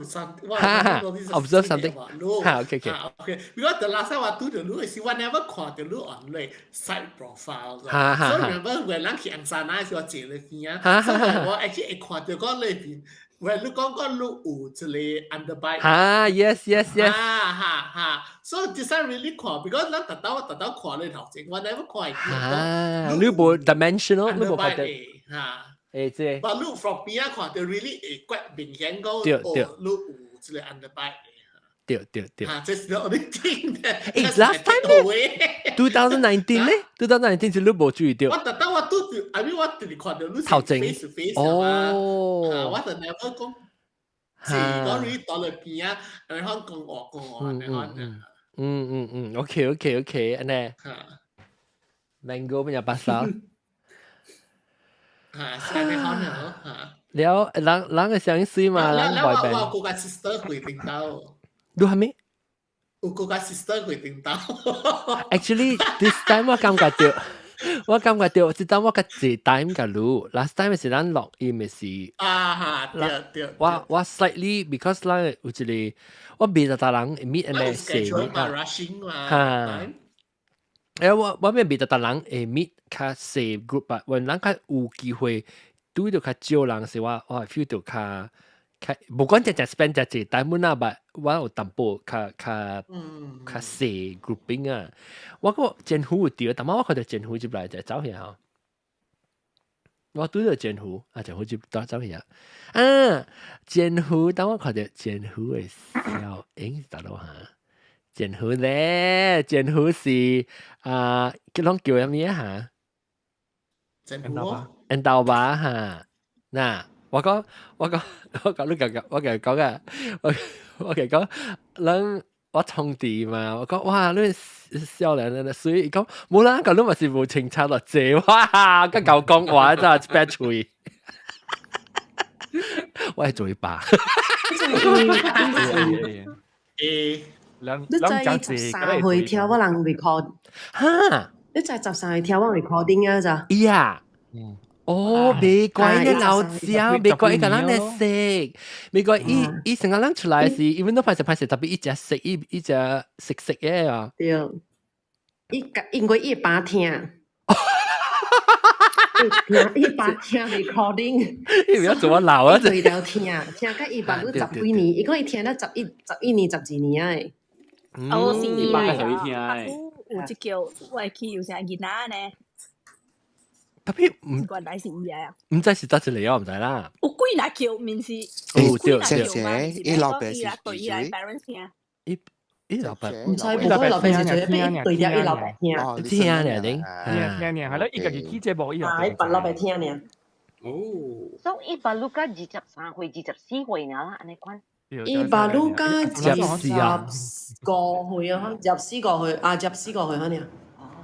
observe something. Okay. Because the last time I do the look is I never call the look on the side profile. So remember when 咱去 Angsana 時候坐落去啊，所以我 actually 看到嗰裏邊，when 你講個look 有一個 underbite。Yes. So this time really 看 because 咱特登看你頭前，我 never 看佢。你冇 dimensional， 你冇發覺。But look from 邊啊看，就 really 會明顯講，哦 ，look 有一個 underbite。對。That's the only thing that. Last time 咧，2019咧，2019是你冇注意到。我特登我都，I mean 我對你看到你頭前 face to face 啊嘛，我就 never 講，是講你到了邊啊，然後講我，然後，OK，安尼。Mango 邊有巴沙？係你好呢？了，人嘅聲音水嘛，人外邊。我個 sister 會聽到。你係咪？有個 sister 會聽到。Actually, this time 我感覺到，這當我個這 time 個錄 ，last time 是咱錄音嘅時。對。我 slightly because 咱有一個，我未得人 meet 安尼寫嘛。我未得人 meet 較寫 group 吧，when 咱較有機會對到較少人時，我 feel 到較。無管只 spend 只但係啦，但我有淡薄較細 grouping 啊。我個政府有調，但係我覺得政府接來就走去啊。我對到政府政府接走去啊。政府當我覺得政府嘅效應係到嚇。政府咧，政府是叫乜嘢嚇？政府印度吧嚇，嗱。我講，你講，我講啊，我講，人我同地嘛，我講哇，你少年啦，所以講冇啦，講你咪是無清楚落借，哇，個夠講話真係 bad 嘴，我係嘴巴。你在13歲跳我人 record， 嚇？你在13歲跳我 recording 啊咋？呀。美國嘅老椒，美國一個人嚟食，美國伊成個人出來是，因為都拍攝，特別一隻食，一隻食嘅啊。對，因為伊爸聽，伊爸聽 recording，伊要做我老啊，對了聽甲伊爸都10幾年，伊講伊聽了11年12年啊。是伊爸係佢聽誒。有一叫我會去有啥囡仔呢？特別唔關大事啊！唔知是得一個，我唔知啦。有幾那叫面是？對，伊老爸是對伊來 parents 聽。伊老爸唔知冇講老爸是做一邊對咗伊老爸聽。聽咧，頂。係咯，伊家己記者冇伊老爸。老爸聽呢。所以伊爸ลูก23歲、24歲啦，安尼款。伊爸ลูก24歲啊，24個去呢。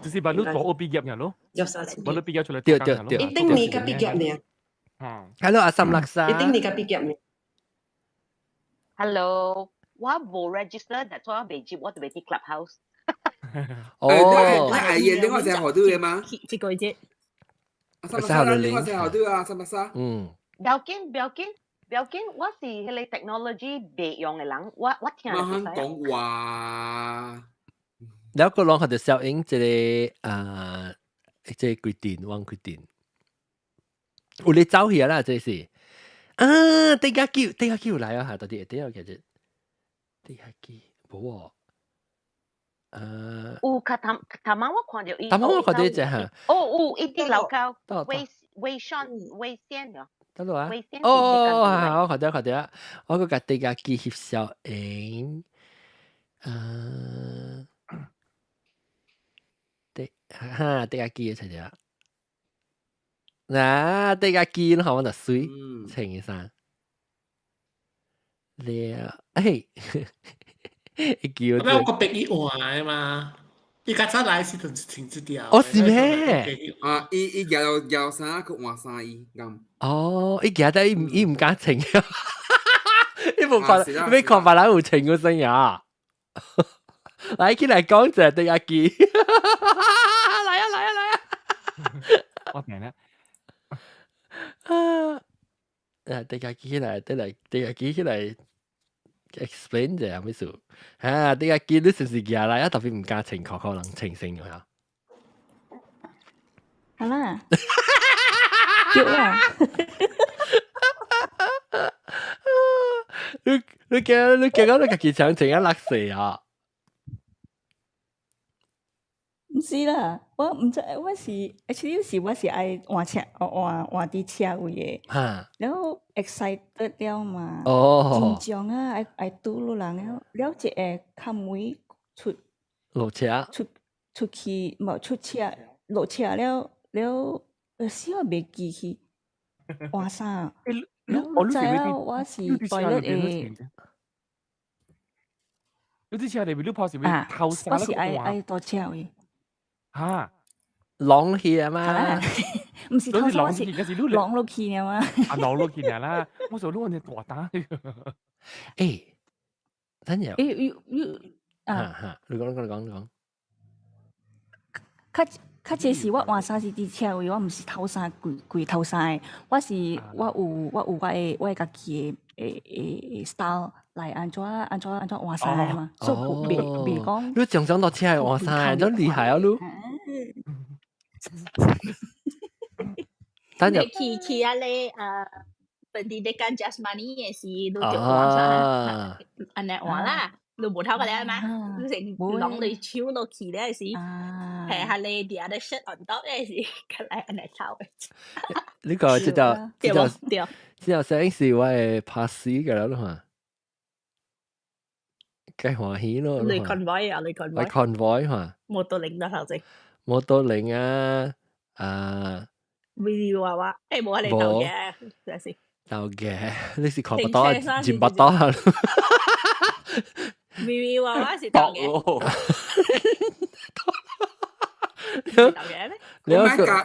就是把你大學畢業嘅咯，把你畢業出嚟對，一定你嘅畢業呢？Hello， 阿森laksa，一定你嘅畢業呢 ？Hello， 我冇 register， 但係我未接，我就未啲 clubhouse。那演另外一個對嘅嘛？這個啫。阿森laksa，另外一個對啊，阿森laksa。不要緊，我是迄個 technology 未用嘅人，我聽得明。講話。แล้วก็ลองเขาจะเซลเองจะกุยตินวางกุยตินอุลิเจ้าเหีย啦这是第一叫嚟啊到底第一個其實第一叫冇有頭晚我看到伊頭晚我看到只嚇有一啲老高微線咯得咯啊我看到我個第一叫翕相影第一機出嚟嗱，第一機好就水情嘅生，了，叫我個鼻耳壞啊嘛，伊較早來時陣停一條。哦，是咩？啊，伊搖衫佢換衫衣咁。哦，伊夾得伊唔敢停啊！伊冇看，你看別人有停嗰聲呀。來起來講者對阿基，來啊來啊來啊！我明啦。對阿基起來explain 者咩事？對阿基你是唔是夾來啊？特別唔敢停，可能停聲咗呀。好啦，叫啦。你驚你自己想停啊甩死啊！唔是啦，我唔知，我是 actually 是我是愛換車，換啲車位嘅，然後 excited 了嘛，緊張啊，愛拄路人了一個看位落車，出去冇出車落車了，死我未記去換衫，我知啊，我是 toilet 嘅。你啲車裏邊你跑是咪偷衫？我是愛多車位。嚇，浪去啊嘛，唔是偷衫，我是浪落去啊嘛。啊，浪落去啦！我說你大膽。誒，真有。你講。較這是我換衫是啲車位，我唔是偷衫，貴偷衫。我有我家己嘅style。嚟安怎換衫嘛，所以別講。你常常到車係換衫，真厲害啊！你。等陣。去啊你本地的間 just money 嘅事，你就換衫，安尼換啦，你冇偷過嚟嘛？你成攞你超到去咧時，係下你啲的 shirt on top 嘅時，佢嚟安尼偷嘅。呢個知道上次我係拍死㗎啦嘛。計歡喜咯，你 convoy 啊，你 convoy 嘛，摩托領得頭先，摩托領啊，video 娃娃，誒冇係你鬥嘅，睇先，鬥嘅，你是看不到，見不到，video 娃娃是鬥嘅，鬥嘅咩？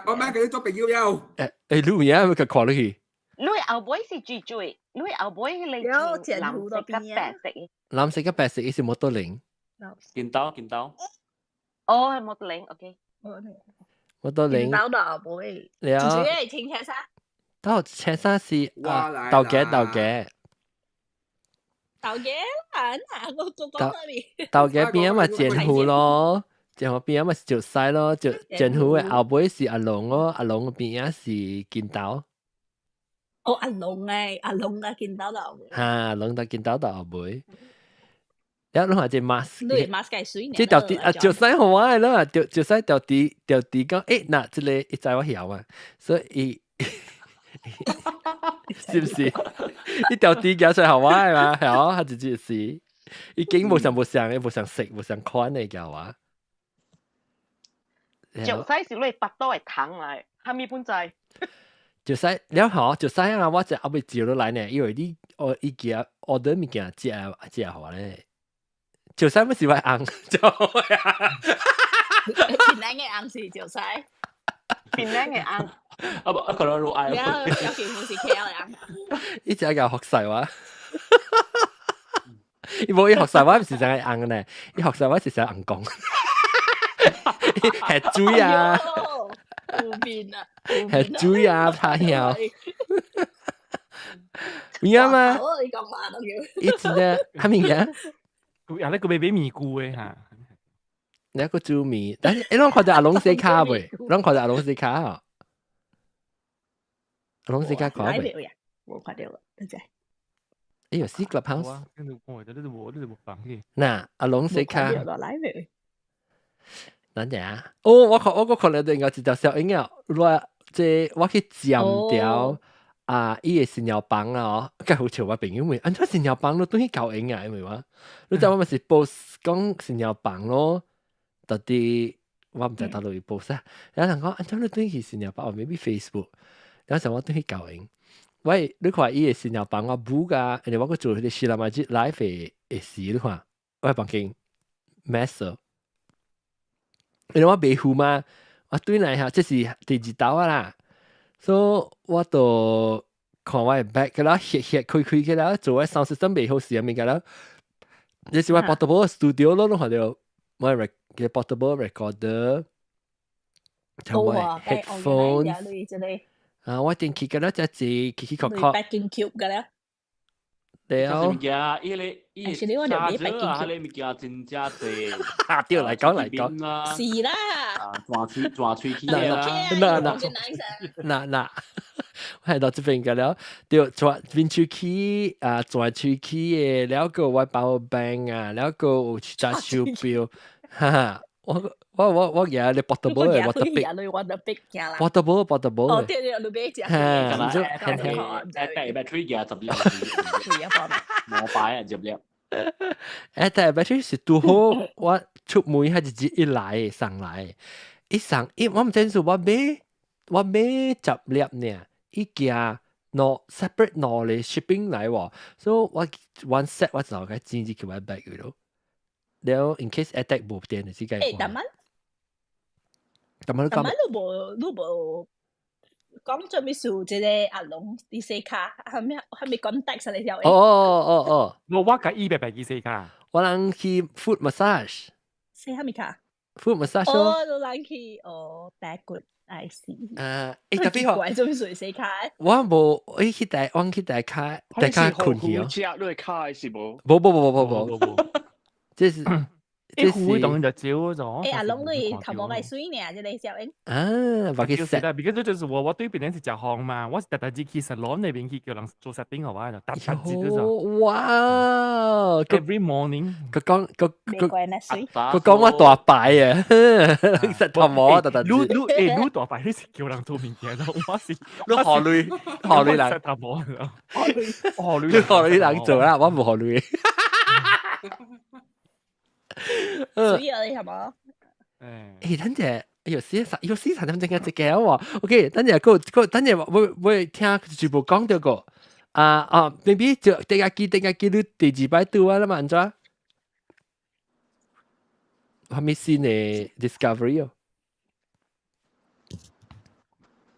我買佢做朋友了，你有嘢咪佢看落去。你後背是最最，你後背你藍色嘅白色嘅。藍色嘅白色是摩托領。見到。哦，係摩托領 ，OK。摩托領。見到後背。你啊。主要係青車衫。到青衫是鬥嘅。鬥嘅啦，我講嗰邊。鬥嘅邊咪剪褲咯，剪褲邊咪是條西咯，剪褲嘅後背是阿龍咯，阿龍嘅邊是見到。哦，阿龍啊，見到就後背。嚇，龍就見到就後背。然後你話隻 mask，你 mask 係水呢？即條啲條西好玩啦，條西條啲講，誒嗱，即係一仔我曉啊，所以是唔是？呢條啲搞出嚟好玩嘛？係哦，係直接是，已經冇想食，冇想看嚟嘅話。條西是攞八多係糖嚟，係咪本仔？就使了嗬，就使啊！我就後尾照落來呢，因為你伊件 order 物件食好咧，就使乜事話硬就啊！邊兩個硬是就使，邊兩個硬？啊不，可能如愛。有件冇事 K L 硬。呢隻有學細話，伊冇伊學細話唔是淨係硬嘅呢，伊學細話是想硬講，係水啊！湖邊啊，係水啊，太陽。明啊嘛？你講話都要。一直咧，係明啊？有咧個俾咪菇嘅嚇。你一個豬咪，但係你攏看到阿龍西卡未？攏看到阿龍西卡啊？阿龍西卡講未？冇看到啦，真係。哎呦，C Clubhouse。嗱，阿龍西卡。等陣啊！哦，我可能應該知道小英啊，我去剪掉伊個新尿棒啊，梗好笑我朋友問，安怎新尿棒都對去搞英啊？因為我，你知我咪是 post 講新尿棒咯，到底我唔知到底 post 啊，有人講安怎你對去新尿棒，我 maybe Facebook，有時我對去搞英，喂，你看伊個新尿棒我補噶，人哋我個做佢哋西蘭瑪吉 live 嘅事，你看我係幫緊 master。因為我未付嘛，我對嚟下，這是第二道啊啦，所以我就看我嘅 back 嘅啦，開嘅啦，做嘅 sound system 未好時咪嘅啦，這是我 portable studio 咯，看到我嘅 portable recorder，同埋 headphone，我電器嘅啦，就係奇確確 ，backing cube 嘅啦。了，物件，伊個沙子啊，迄個物件真正濟。對嚟講，是啦。轉喙齒嗱，我係到這邊嘅了，對，轉喙齒啊，轉喙齒嘅，แล้ว個我power bank 啊，แล้ว個有揸手錶，哈哈，我嘢你 portable 嘅 portable，portable。哦，對，你俾隻。係 battery 嘅10粒。冇擺啊，10粒。但係 battery 是拄好，我出門係直接一來上來，我唔知是我買10粒呢，一件攞 separate 攞嚟 shipping 嚟喎，所以我 one set 我就該剪住佢買 bag 嘅咯。แล้ว in case attack 冇電就係誒，但係你冇講做咩事？即係阿龍啲四卡係咪講得實嚟條？哦，我嘅200幾四卡，我諗去 foot massage。四係咪卡 ？foot massage 哦，我諗去back good I see。特別好。怪做咩事四卡？我冇，我去大卡困去哦。只都係卡是冇？冇，這是。會當就照咗。阿龍你頭毛咪水呢？即係小英。把佢 set。because 這就是我對別人是食行嘛，我是特地去 salon 那邊去叫人做 setting 好嘛，特地就是哇 ，every morning。佢講我大擺啊，實頭毛特特。你大擺你是叫人做物件咯，我是你何類人？實頭毛咯，何類人做啦，我冇何類。所以你係嘛？等陣，有時才點正嘅隻嘅喎。OK，等陣等陣會聽全部講到個maybe 就第二季你第二擺到啊啦嘛，安怎？係咪先嘅 discovery 哦？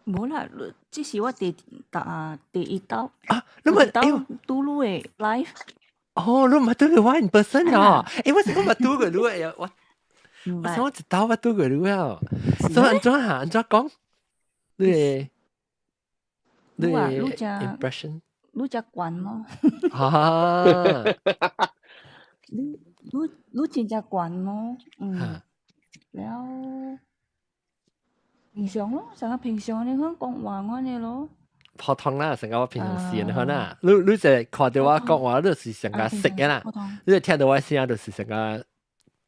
冇啦，這是我第一道你咪嘟嚕嘅 live。哦，你唔係對佢玩 in person 啊？我是講唔對佢錄嘅，我知道我對佢錄啊。所以安怎講？你 impression， 你只慣咯。你真只慣咯，แล้ว平常咯，成個平常你香講話嗰啲咯。普通啦，成個我平常時你看啦，你就看到我講話，你是成個識嘅啦，你就聽到我聲，就是成個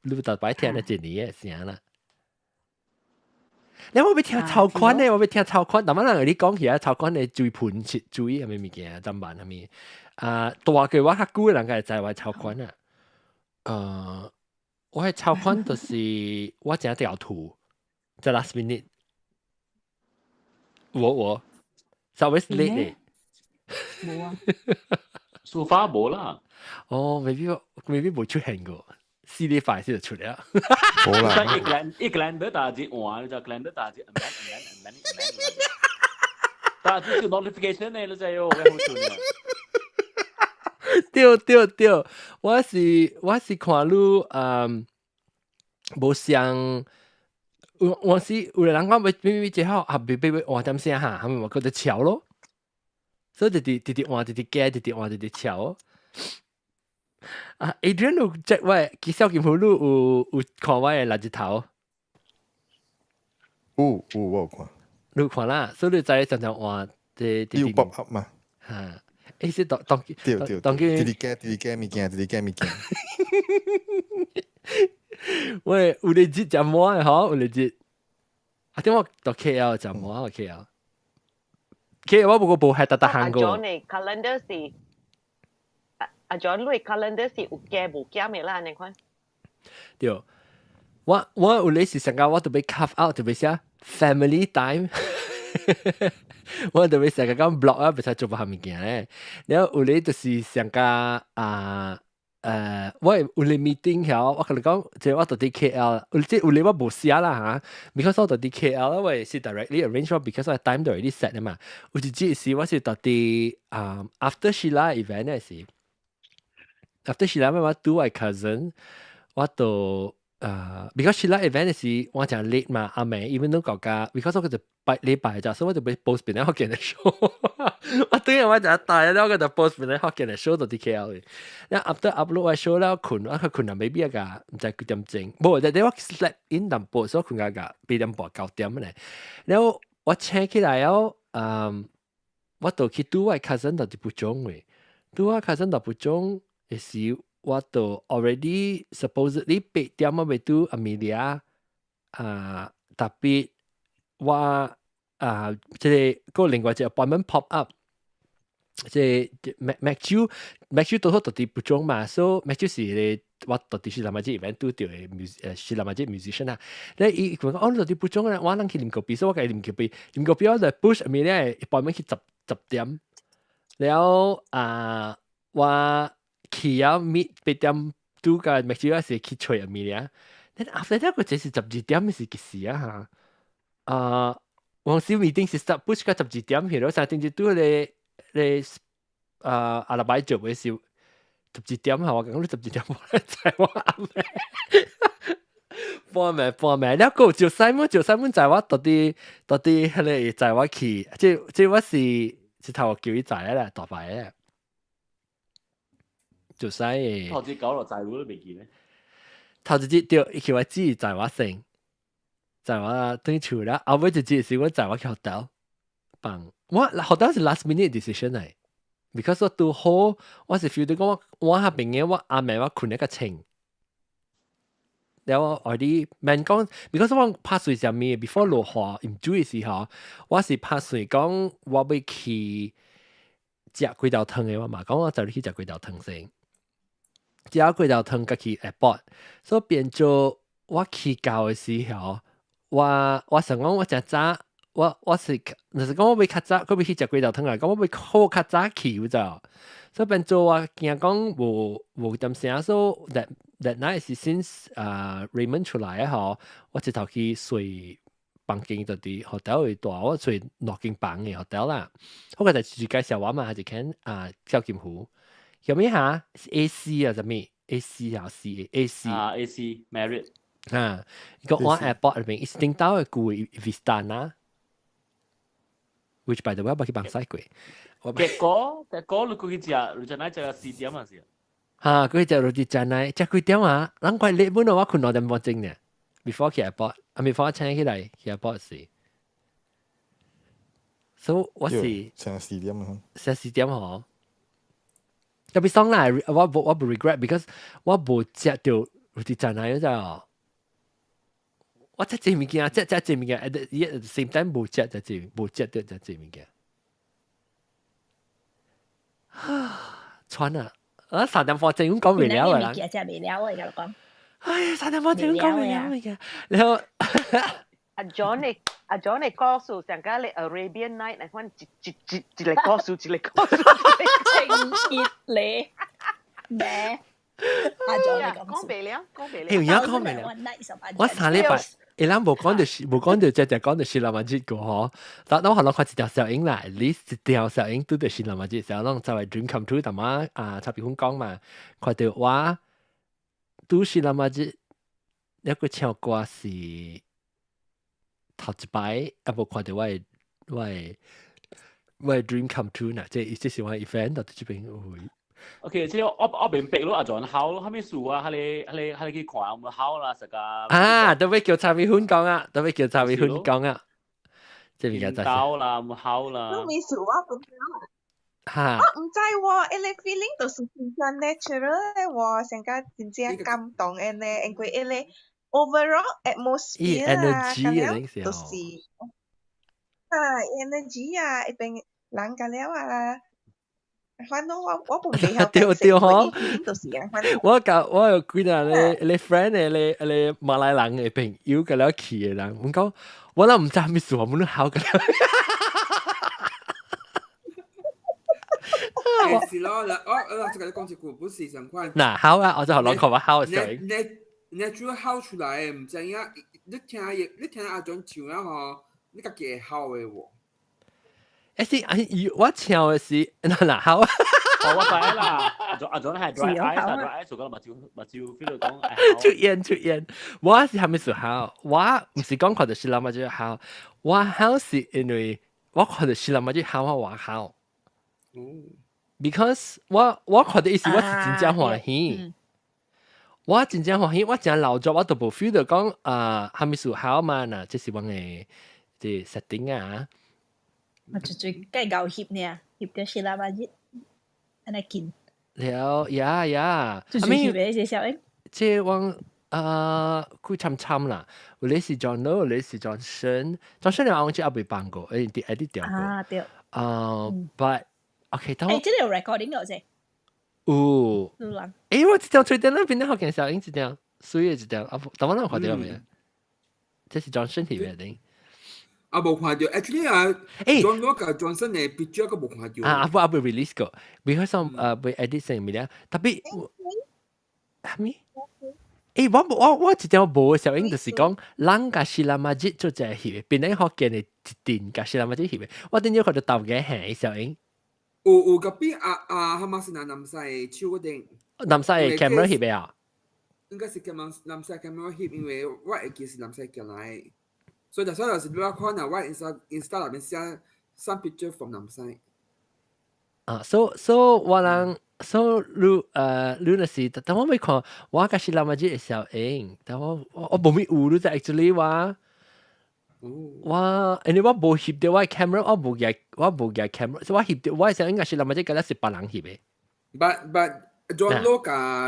你就擺聽得一年嘅聲啦。你我要聽超寬咧，但係人哋講起來超寬嘅注意盤切，注意係咪物件怎辦係咪？大嘅我較久嘅人家就係話超寬啊。我係超寬就是我整條圖，在 last minute， 我。稍微 late 咧，冇啊，so far 冇啦。哦 ，maybe 冇出現過，CD 快先就出嚟啦。冇啦。一個人大隻換，你就個人大隻，大隻個 notification 咧，你就要好準啊。對，我是看你冇像。我是有人講咪最好別換點聲嚇，係咪話佢哋潮咯？所以直換加，直換潮。Adrian 有隻喂，佢小金葫蘆有看我嘅垃圾頭。我有看。你有看啦，所以你知常常換你有 pop up 嘛？嚇，是當對，直加物件。喂，有你接怎麼好？有你接，點我到 KL 怎麼啊 ？KL 我不過係特行過。阿 John 嘅 calendar 是阿 John 你 calendar 是有加無加咩啦？你看。對，我有你是成個我特別 carve out 特別寫 family time， 我特別成個咁 block 啊，別使做乜物件咧。然後有你就是成個我有嚟 meeting 曉，我同你講，即係我到啲 KL，即係有嚟我冇寫啦嚇，because 我到啲 KL 我係 directly arrange 咗 because 我 time 都 already set 啊嘛，有一節時我是到啲after Sheila event 嘅時 ，after Sheila 我do my cousin，我到because Sheila event 嘅時我就 late 嘛，阿妹 even 都講㗎 ，because 我就禮拜就，所以我就俾 post 邊啲學嘅 show， 我當然我就大啦，我就 post 邊啲學嘅 show 到啲 KL 嘅，然後 after upload 我 show 啦，困啊未必㗎，唔知幾點整，冇就我 slept in 淡薄，所以困㗎8點半9點咧，然後我請起來後，我就去do 我 cousin 到啲不中嘅 ，do 我 cousin 到不中嘅時，我就 already supposedly 8點我未 do Amelia，特別。我即係個另外隻 appointment pop up，即係 Mac 都好特別不中嘛，所以 Mac 是你我特別是南亞隻 event 都掉嘅是南亞隻 musician 啊，你伊講哦特別不中咧，我能去啉咖啡，所以我計啉咖啡我就 push 咪咧 appointment 去10點，然後我去啊 meet 8點都個 Mac 嗰時去吹阿咪咧，但 after that 個只是12點是幾時啊嚇？我先 meeting 是 start push 個12點去咯，三點鐘你阿拉伯做嘅時12點嚇，我講你12點冇嚟在我阿妹，半暝，แล้วก็就Simon在我到底係你在我去，即我是頭叫伊在啦，大牌咧，就西頭隻狗落在會都未見咧，頭隻叫叫我知在我姓。在我等厝啦，後尾就只是我在我去 hotel， 幫我 hotel 是 last minute decision 嚟 ，because 我都好，我是 feel 到講我下邊嘅我阿妹我困一個情，然後我啲問講 ，because 我拍水上面 before 落雨唔注意時候，我是拍水講我要去食幾道湯嘅，我嘛講我就去食幾道湯先，食幾道湯甲去 airport， 所以變做我去到嘅時候。我想講我真早，我是，若是講我要較早，佢要去食幾道湯啊，講我要好較早去有咋，所以變做我驚講無點聲，所以 that night 是 since Raymond 出來啊吼，我直頭去睡房間到啲 hotel 嘅大，我睡6間房嘅 hotel 啦，我覺得自己介紹我嘛，係間小金湖，有咩嚇 AC 啊，就咩 AC 啊 AC AC Marriott。一個我 airport 入邊一定到嘅攰 Vistana， which by the way 我去幫曬過。結果你過去食，你就嚟食4點啊時。嚇，佢就落啲真係食幾點啊？難怪你本來我困6點半鐘呢 ，before 去 airport，before 我請起來去 airport 時。所以我是請4點啊，請4點嗬。特別爽啦，我冇 regret，because 我冇食到落啲真係嗰陣。我真係物件，真係物件 ，at the same time 冇食就係冇食到就係物件。穿啊！3點半正咁講未了㗎啦。物件真係未了啊！而家講。哎呀，3點半正咁講未了嚟嘅。然後阿 John 你告訴上家你 Arabian Night 嚟講，一嚟告訴，情熱你咩？阿 John 你講未了，講未了。而家講未了。我3禮拜。伊拉冇講到，只講到是南亞節個嗬，但我可能看一條小影啦 ，at least 一條小影都係南亞節，小龍就係 dream come true，但嘛差別講講嘛，看到我都是南亞節一個唱歌是頭一擺，啊冇看到我係 dream come true 呐，即係我 event 到呢邊會。OK， 即係我明白咯，阿 John 考咯，後面數啊，係你去看有冇考啦，實個都俾叫蔡美芬講啊，都俾叫蔡美芬講啊，即係而家考啦，冇考啦。都未數啊，咁樣。我唔知喎，你 feeling 都是真正 natural 嘅喎，成家真正感動嘅咧，因為你 overall atmosphere 啊，咁樣都是energy 啊，一邊人家了啊。反正我本地有對嗬，我有幾個你 friend 你馬來人嘅朋友嘅了去嘅人，我講我都唔知係咪數我們都考嘅了，是咯，我就跟你講一句，不是情況。嗱，好啊，我就學攞個話好嘅時候。你主要考出來，唔知影，你聽阿種唱啊吼，你家己會考嘅喎。我唱嘅是嗱好啊。我知啦，阿種係 dry eyes 做緊目睭 feel 到講出現，我是係咪時候？我唔是講看到是諗乜嘢好，我好是因為我看到是諗乜嘢好我好。because 我看到意思我是真正歡喜。我真正歡喜，我真老咗，我都冇 feel 到講係咪數好嘛？嗱，即是講嘅即 setting 啊。我最計夠翕呢，翕嘅是啦嘛啲，安尼見。了呀，最翕嘅是小英。即講佢參啦，有啲是 John Lo， 有啲是 Johnson 你我即係未辦過，啲掉過。啊對。but OK， 但係即係有 recording 嘅啫。我這條吹燈那邊的好見小英這條，所以這條但我哪看到未？這是 Johnson 係咪定？冇看到 ，actually 啊，John Lo 同 Johnson 嘅 picture 個冇看到。阿伯 release 過 ，because 被 edit 成咩咧？特別係咪？我這條冇小英就是講，人家是啦嘛，做隻翕，邊啲好見嘅一定家是啦嘛，隻翕，我等於看到頭嘅係小英。有隔壁係咪是南西超嗰定？南西 camera 翕嘅啊？應該是南西 camera 翕，因為我係見是南西過來，所以就所以是你話看啊，我 Insta 入面寫 some picture from 南西。so 我人 so 你那是，但我未看，我嗰時南亞嘅小英，但我冇咩有你就 actually 話。我，因為我冇翕到我 camera， 我冇嘅 camera， 所以我翕到我想應該是諗乜嘢，嗰啲是別人翕嘅。But John Lo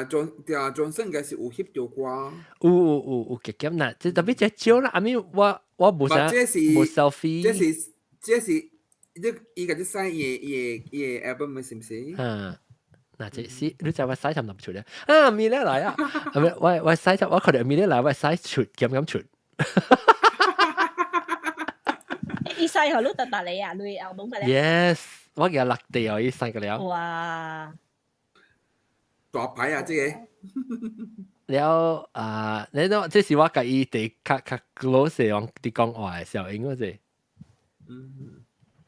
同 Johnson 應該是有翕到啩。有嘅咁嗱，即特別隻招啦，I mean 我冇想冇 selfie。這是依個啲曬嘢 album 係唔係？嗱，這是你就話曬就諗出嚟啊！咪咧嚟啊！我曬就我佢哋咪咧嚟，我曬出咁出。伊西河都特特你啊，你有冇嘅咧 ？Yes， 我嘅落地哦，伊西個了。哇！大牌啊，即個。了你都即是我介意地較 close 用啲講話嘅時候，應該係。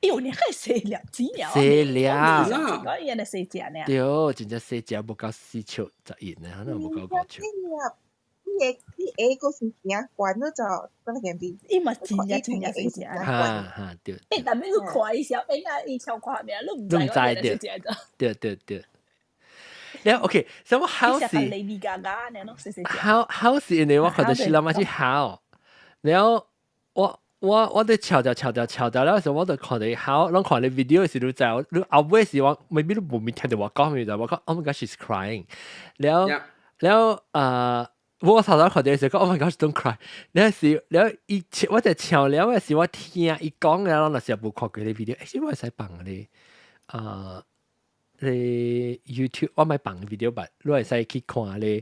喲，你係細粒子了。細粒。講嘢係細隻呢。對，真正細隻冇夠四尺就現咧，可能冇夠5尺。你個是點關咗就嗰個邊？伊咪真係細隻。嚇對。誒，但係你看伊小英啊，伊超看咩？你唔知對。แล้วโอเคสมมติ house 因為我覺得是諗乜嘢好，แล้ว我哋調掉แล้ว時候我就看到好，當看到 video 嘅時候就你後尾時我 maybe 都冇聽到我講咩就我講 oh my gosh she's crying แล้ว我頭先看到嘅時候講 oh my gosh don't cry แล้ว我就調了嘅時候我聽伊講嘅，我那時候冇看過啲 video，誒我使放咧你 YouTube 我咪放 video 吧，你係使去看咧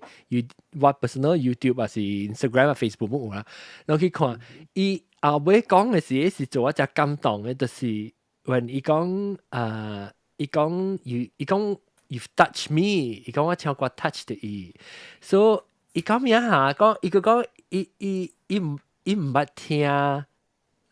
我 personal YouTube 啊是 Instagram 啊 Facebook 冇啦，然後去看伊後尾講嘅時是做一隻感動嘅，就是 when 伊講伊講 you touch me， 伊講我唱歌 touch 到伊，所以伊講咩嚇？講伊個講伊唔捌聽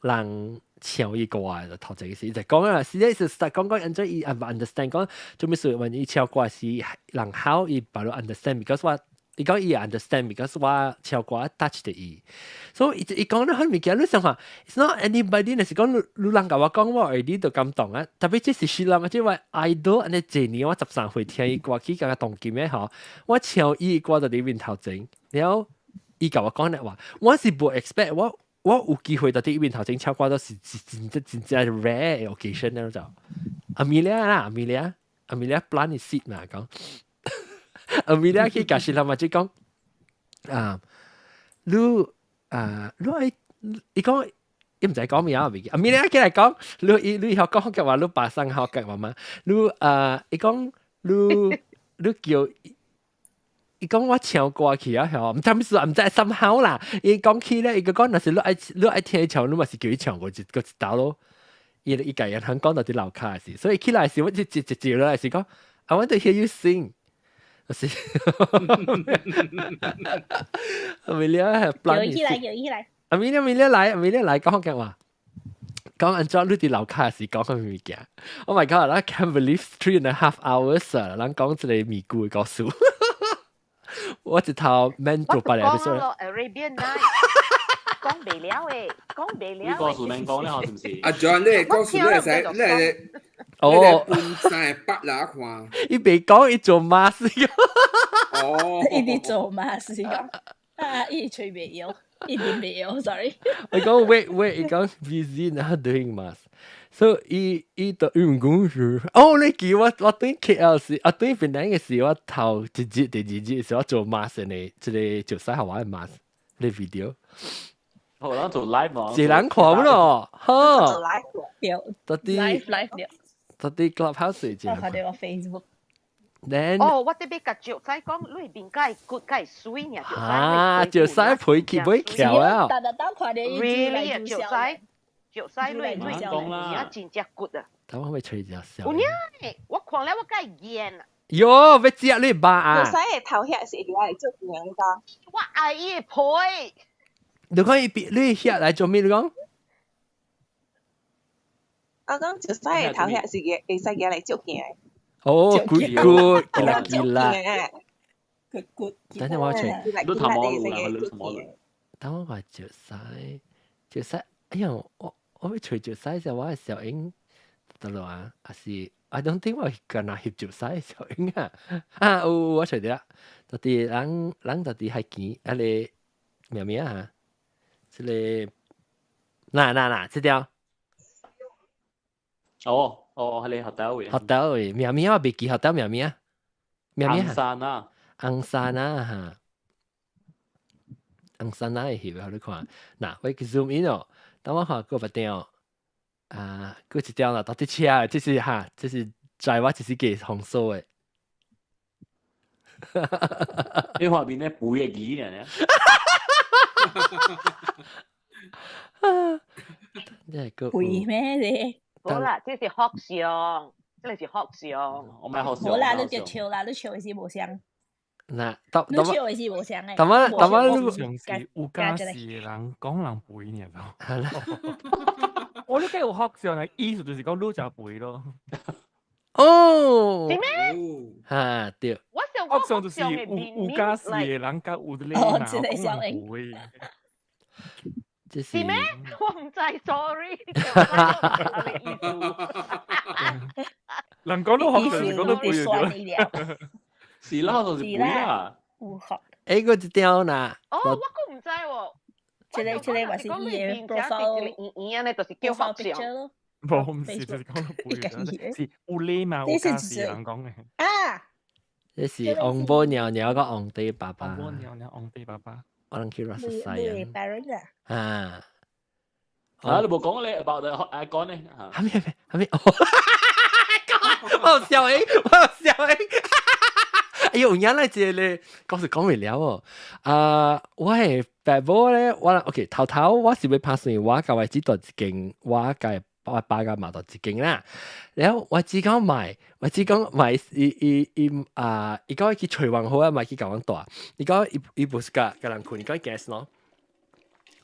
人唱伊歌嘅頭一個時，就講啊，實際是講人做伊唔 understand， 講做咩事？when 伊唱歌是人好，伊把佢 understand，because 我伊講伊 understand，because 我唱歌 touch 到伊，所以伊講得很物件，你想下 ，it's not anybody， 是講你人甲我講我 already 都感動啊，特別即是是啦，即係話 idol， 安尼一年我13歲聽伊歌，佢甲我動機咩嗬？我唱伊歌就喺面頭前，然後伊甲我講咧話，我是冇 expect 我有機會到啲面頭前唱歌都是真正 rare occasion 咧就。Amelia plan 你 sit 嘛講。Amelia 佢解釋啦嘛，即講你係伊講，伊唔使講咩啊？Amelia 佢嚟講，你學講嘅話，你把聲學嘅話嘛，伊講你叫。伊講我唱歌去啊，唔知咩事，唔知心口啦。伊講起咧，伊個講那是你愛聽伊唱，你咪是叫伊唱過一道咯。伊家人肯講到啲樓卡時，所以起來時我直來時講 I want to hear you sing。是Amelia have plan。叫起來。Amelia 來講嘅話。講安裝你啲樓卡時講緊物件 ，Oh my god！ I can't believe 3.5 hours 啊！咱講一個咪故嘅故事，我一頭 man 做八年嘅時候。Arabian Night 講未了誒，講未了。呢個數名講咧，係唔是？阿 John，你講數你使你哦，半曬八啦看。伊未講伊做馬事嘅。哦，伊啲做馬事嘅，伊吹未有。一定沒有 ，sorry。我講 wait，伊講 busy not doing mask， so 伊就唔講事。哦，你記我對 KL 時，我對邊兩個時我頭第二日時我做 mask 呢，即係做曬好玩 mask 呢 video。好啦，做 live 嘛。一人看咯，哈。做 live 了。到底 live 了。到底 clubhouse 已經。我睇到我 Facebook。哦，我這邊個石仔講裏邊梗係骨梗係水呢，石仔配佢唔會橋啊！但看到 really 啊，石仔裏而真隻骨啊！等我咪吹隻笑。有呢，我看咧我梗係驚啊！喲，要知你爸啊！石仔嘅頭殼是嚟做咩㗎？我阿姨配。你講你殼嚟做咩？你講？我講石仔嘅頭殼是會使嘢嚟做嘢。哦 ，good， 等陣我吹。都頭毛路啦，你頭毛路。等我話著曬，哎呀，我會吹著曬時，我係小英得咯啊，還是 I don't think 我跟佢著曬小英啊，我吹啲啦，到底人到底係見啊你咩啊？即係嗱，這條。哦，係你學到嘅。學到嘅，咩我未記學到咩啊？昂山啊，昂山啊嚇，昂山啊嘅翕啊，你看，嗱，我 zoom in 哦，等我看個不條，個一條啦，到底車，這是嚇，這是在我就是給紅數嘅。你話邊咧背嘅幾年咧？背咩你？好啦，這是學上，這是學上。我咪學上。好啦，你就笑啦，你笑嘅是無相。嗱，你笑嘅是無相嘅。但我上次有家事人講人背呢就。係啦。我呢幾有學上係意思就是講你就背咯。哦。係咩？嚇對。我學上就是有家事嘅人甲有啲哦，即係小英。是咩？我唔知 ，sorry。人講都學，人講都背咗。是啦，就是背啦。誒，個一條嗱。哦，我都唔知喎。即係話是伊嘅 profile，呢就是叫學上咯。冇唔是，就是講到背咗，是有禮貌有家事人講嘅。啊！這是昂波尿尿個昂地爸爸。昂波尿尿昂地爸爸。我諗叫 Rasa sayang。啊！你冇講你 about the 講呢？係咪？我笑誒！哎呦，原來這咧講未了哦。我係爸爸咧，我 OK 頭我是要拍算我教我知道一間，我教我爸個買到一間啦。然後我只講買伊講去吹王好啊，買去教王大。伊講伊不是個人困，伊講 guess 咯。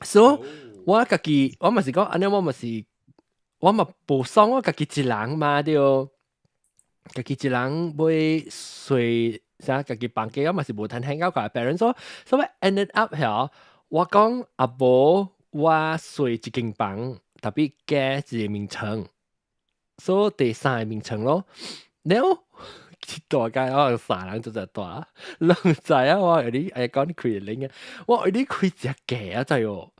所以我家己我咪是講，安尼我咪是我咪無爽，我家己一人嘛對，家己一人要睡。家己房間我嘛是無通聽到佢別人說，所以 ended up 係我講阿婆我睡一間房，特別加一個名稱，所以第三個名稱咯。然後大概我三人做就大，兩仔啊我有啲講啲開零嘅，我有啲開隻嘅啊真係，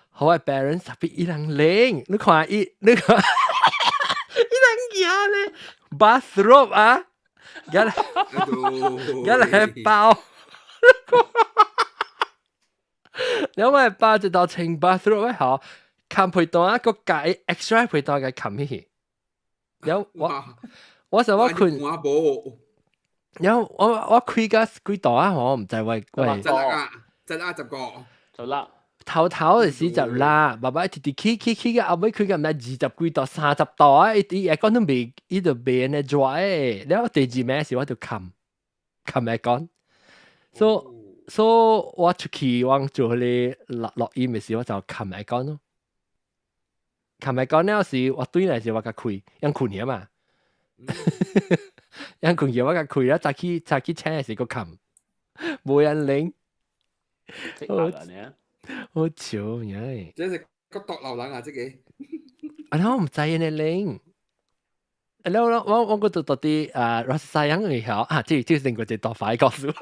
好係別人特別一人零，你看一人嘢咧 bathrobe 啊！而家係包，因為包就到清 bathroom 好，冚配當一個解 extra 配當嘅冚起去。有我就我困，有我開個幾檔啊，我唔知喂。10個，10個。就啦。頭就是40啦，爸爸直起嘅後尾佢咁樣20幾到30度啊，伊講都未，伊就未呢 dry 嘅，然後第二咩事我就冚嚟講，所以我出去我做你錄音嘅時我就冚嚟講咯，冚嚟講呢時我對嚟時我個開，因困嘢嘛，因困嘢我個開啦，早起請嘅時個冚，冇人領。好笑嘅，即係個度流冷啊！即係，我唔知呢領，我嗰度到啲拉薩人嚟學啊，即係成個隻多快告訴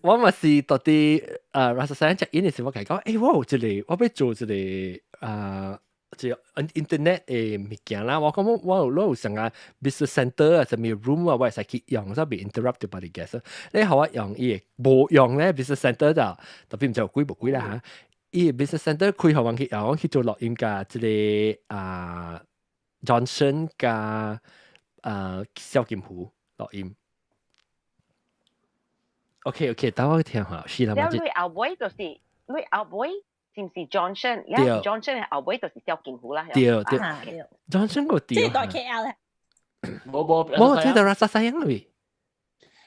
我咪是到啲拉薩人 check in 嘅時候，我講，誒，我要做一個就 internet 嘅物件啦，我講我有成個 business center 啊，甚物 room 啊，我係去用，所以被 interrupt 到啲 guest。你學我用伊冇用咧 business center 就特別唔知有貴冇貴啦嚇。伊 business center 開學我去用，我去做錄音㗎，即係Johnson 㗎蕭劍湖錄音。OK， 等我聽下，是啦嘛。你後尾就是你後尾。是唔是 Johnson？ 而家 Johnson 嘅後尾就是蕭劍湖啦。對 ，Johnson 個對。即係代 KL 咧。冇，即係拉薩西人嚟。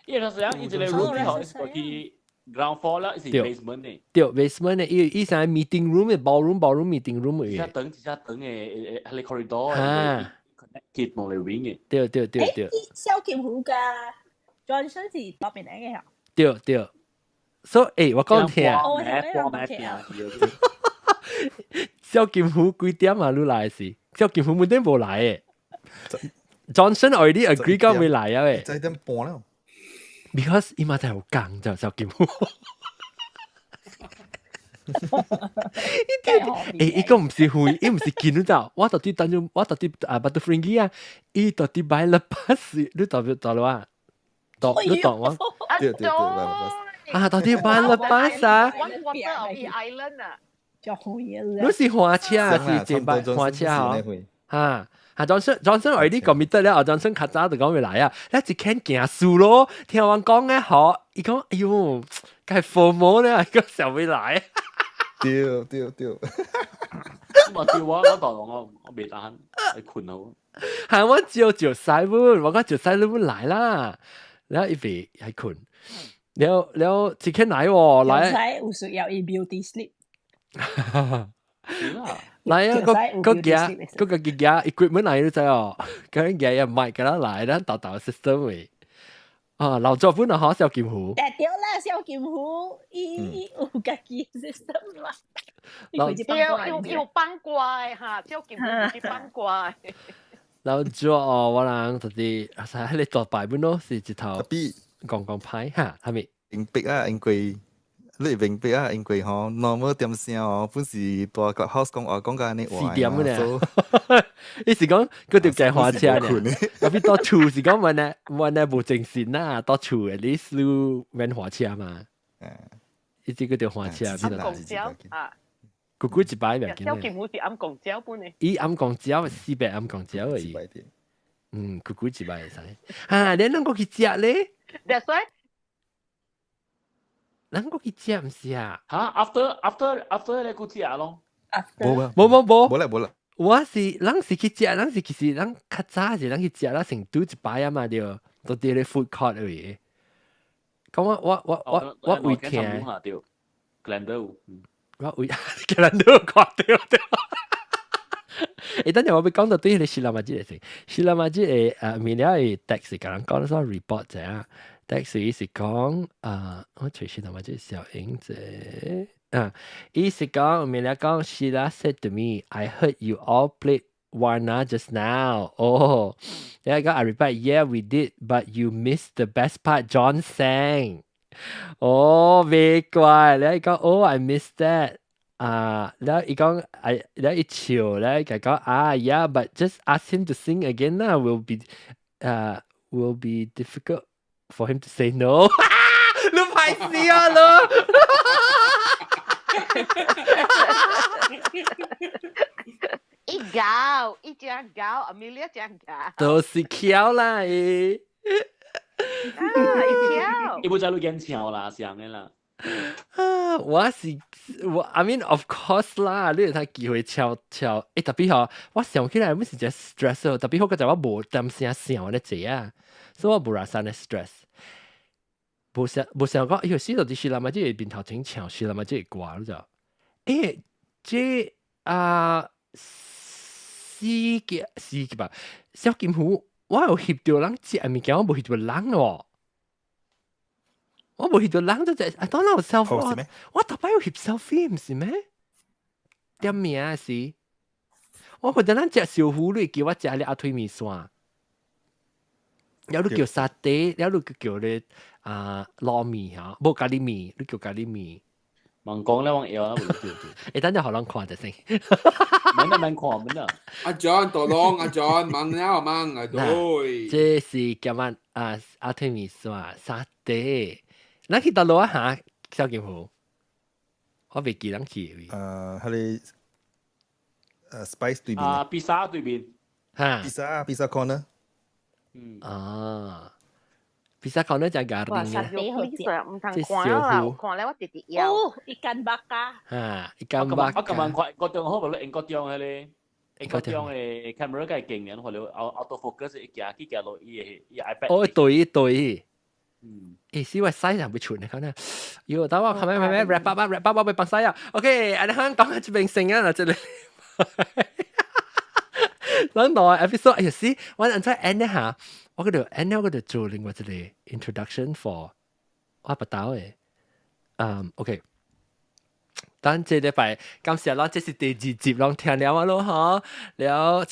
因為拉薩人，伊個 room 咧，係過去 ground floor 啦，係 basement 嘅。對 ，basement 嘅，伊係 meeting room 嘅 ballroom meeting room 嘅。一下等嘅，係 corridor 嘅 connected 冇嚟 wing 嘅。對。蕭劍湖嘅 Johnson 是嗰邊嚟嘅。對。所以我講聽，蕭劍湖幾點啊？你來時，蕭劍湖每點冇來嘅。Johnson already agree 講會來啊喂。10點半啦。Because 伊嘛真係好硬就蕭劍湖。伊個唔是會，伊唔是見到我到底等咗，我到底Butterfringy 啊，伊到底買了巴士，你到咗啊？你懂嗎？對，啊，到底買了巴士啊 ？One quarter of the island 啊，就好嘢啦。你是花車是正版花車嗬？嚇，Johnson already committed 咧，Johnson 較早就講會來啊，你只肯行數咯，聽我講咧，嗬，伊講，哎呦，佢父母咧，個時候會來。對。我叫我當我未打，係困好。係我照細碗，我講照細碗來啦。然後一邊係困，แล้ว只แค่ไหน喎來ใช้อุสุยาวอี beauty sleep 來啊個嘅 equipment 嚟都知哦，嗰啲嘢又唔係㗎啦，來啦豆豆 system 嘅，啊劉作本啊學蕭劍湖，誒屌啦蕭劍湖伊有家己 system 啦，要幫怪嚇，蕭劍湖要幫怪。劉作哦，我諗就係喺你做擺本咯，是直頭。講牌嚇，係咪？硬逼啊，因為你硬逼啊，因為吼 normal 點聲哦，本是大 clubhouse 講話講緊你話。4點嘅咧，你是講嗰條計花車咧？特別多處是講問咧冇正線啦，多處 at least 都揾花車嘛。一啲嗰條花車邊度？公交啊！姑姑一擺咪見。蕭劍湖是暗公交般嘅。伊暗公交400暗公交而已。姑姑一擺會使。嚇，你能夠去食咧？That's why。能夠去食唔是啊？嚇 ，after 你去食咯。冇啦。我是人是去食，人是其實人較早是人去食啦，成都一擺啊嘛對，到啲咧 food court 而已。咁我會聽。Glendale。我會 Glendale 講對。等陣我會講到對你西蘭馬吉嚟先，西蘭馬吉誒面了係 text 同人講咗 report 啫，text 意思講我隨西蘭馬吉小英姐意思講面了講 Sheila said to me, I heard you all played Warna just now. Oh, then I replied, yeah, we did, but you missed the best part. John sang. Oh, very 乖。然後講 Oh, I missed that.แล้วอีก講แล้วอีชิวแล้วอีก講yeah but just ask him to sing again lah will be difficult for him to say no 你拍死我咯一隻搞 Amelia 隻搞都是巧啦伊不在路边跳啦，想的啦。I mean of course 啦，你有睇機會跳，特別吼，我想起來，我是只 stress 特別好，個就我無擔聲想咧濟啊，所以我無拉散咧 stress。無想講，哎呦，死到啲是啦嘛，即係面頭整潮是啦嘛，即係掛咗就，即四級吧，小金虎，我有翕到人接物件，我冇翕到人喎。我冇翕到人就係，當然有 selfie，我特別有翕 selfie 唔是咩？點名啊是？我覺得咱食小虎你叫我食你阿推米線，有你叫沙爹，有你叫你糯米嚇，冇咖喱米，你叫咖喱米。問講咧，我要啊，等陣可能看就先。問看咩啊？阿 John 多龍，阿 John 問了問啊對。這是叫乜阿推米線沙爹。咱去倒路啊嚇，小金湖，我未記咱去。迄個Spice 對面。披薩對面。嚇。披薩 corner。披薩 corner 就係咖喱嘅。你好似唔通看啦，看咧我直直腰。哦，ikan bakar。嚇，ikan bakar。我今晚看嗰張好唔好？英國張嘅咧，英國張嘅 camera 梗係勁嘅，我哋 autofocus 一架幾架落伊 iPad。哦，對。是我西人會傳嚟講咧，要等我係咪 wrap up 俾幫西啊 ？OK， 我哋香港嘅明星啊，這裡，咱內 episode， 哎呀死，我唔知 end 下，我嗰度 end 我嗰度做另外一個 introduction for， 我不到嘅，OK， 等這禮拜感謝啦，這是第2集讓聽了啊咯嗬，了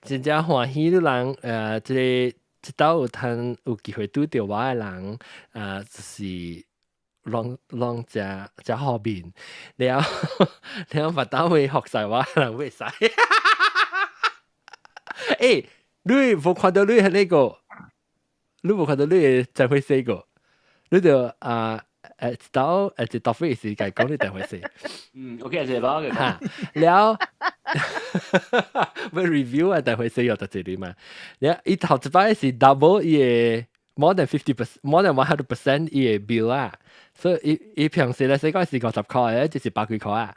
真正歡喜啲人這個。直到有機會拄到我嘅人，就是讓只後面，了不但會學曬我嘅人會使。你冇看到你係呢個？你冇看到你係真會死個？你就直到到飛時間講你真會死。OK， 謝包嘅。嚇，了。會 review 啊，但會寫有得這裡嘛？然後一頭一擺是 double 伊 more than 50%，more than 100% 伊 bill 啊，所以伊平時咧，世界是50塊嘅，即是百幾塊啊。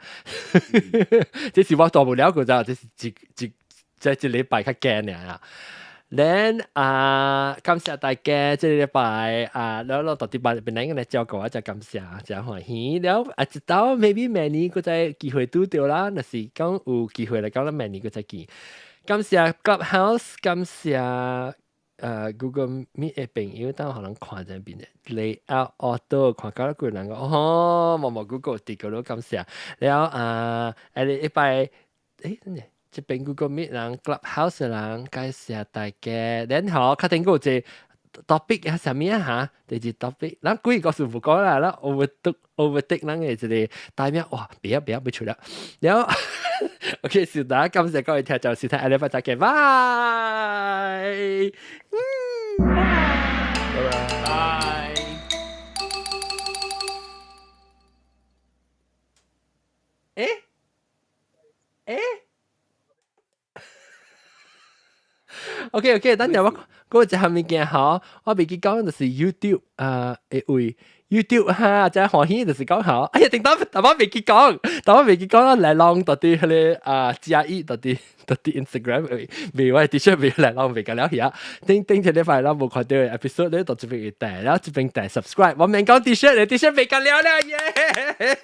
即是我做不了個咋，即是一禮拜較驚嘅啊。then 感謝大家，這禮拜แล้ว到底邊個嚟照顧我就感謝，就歡喜。แล้ว直到 maybe 明年個再機會拄到啦，那是講有機會嚟講啦，明年個再見。感謝 Clubhouse， 感謝Google Meet 嘅朋友，等可能看陣邊嘅 layout auto 看到個人講冇 Google 啲個都感謝。แล้ว禮拜真係。這邊 Google Meet 人 Clubhouse 人介紹大家，然後確定個隻 topic 係什麼嚇？第二 topic，咱幾個數唔講啦，咱 overtake 咱嘅一個大名，哇！不要出啦。然後 OK， 是大家感謝各位聽眾收聽，下禮拜再見，拜拜。OK， 等陣我嗰隻後面嘅好，我未記講就是 YouTube 會 YouTube 嚇，就係歡喜就是講好。哎呀，但我未記講啦，嚟浪到啲嗰加一到啲 Instagram 未話 T-shirt 未嚟浪未緊了呀。頂住呢塊啦，冇看到 episode 咧，到這邊要帶，然後這邊帶 subscribe，我明講 T-shirt 未緊了啦耶！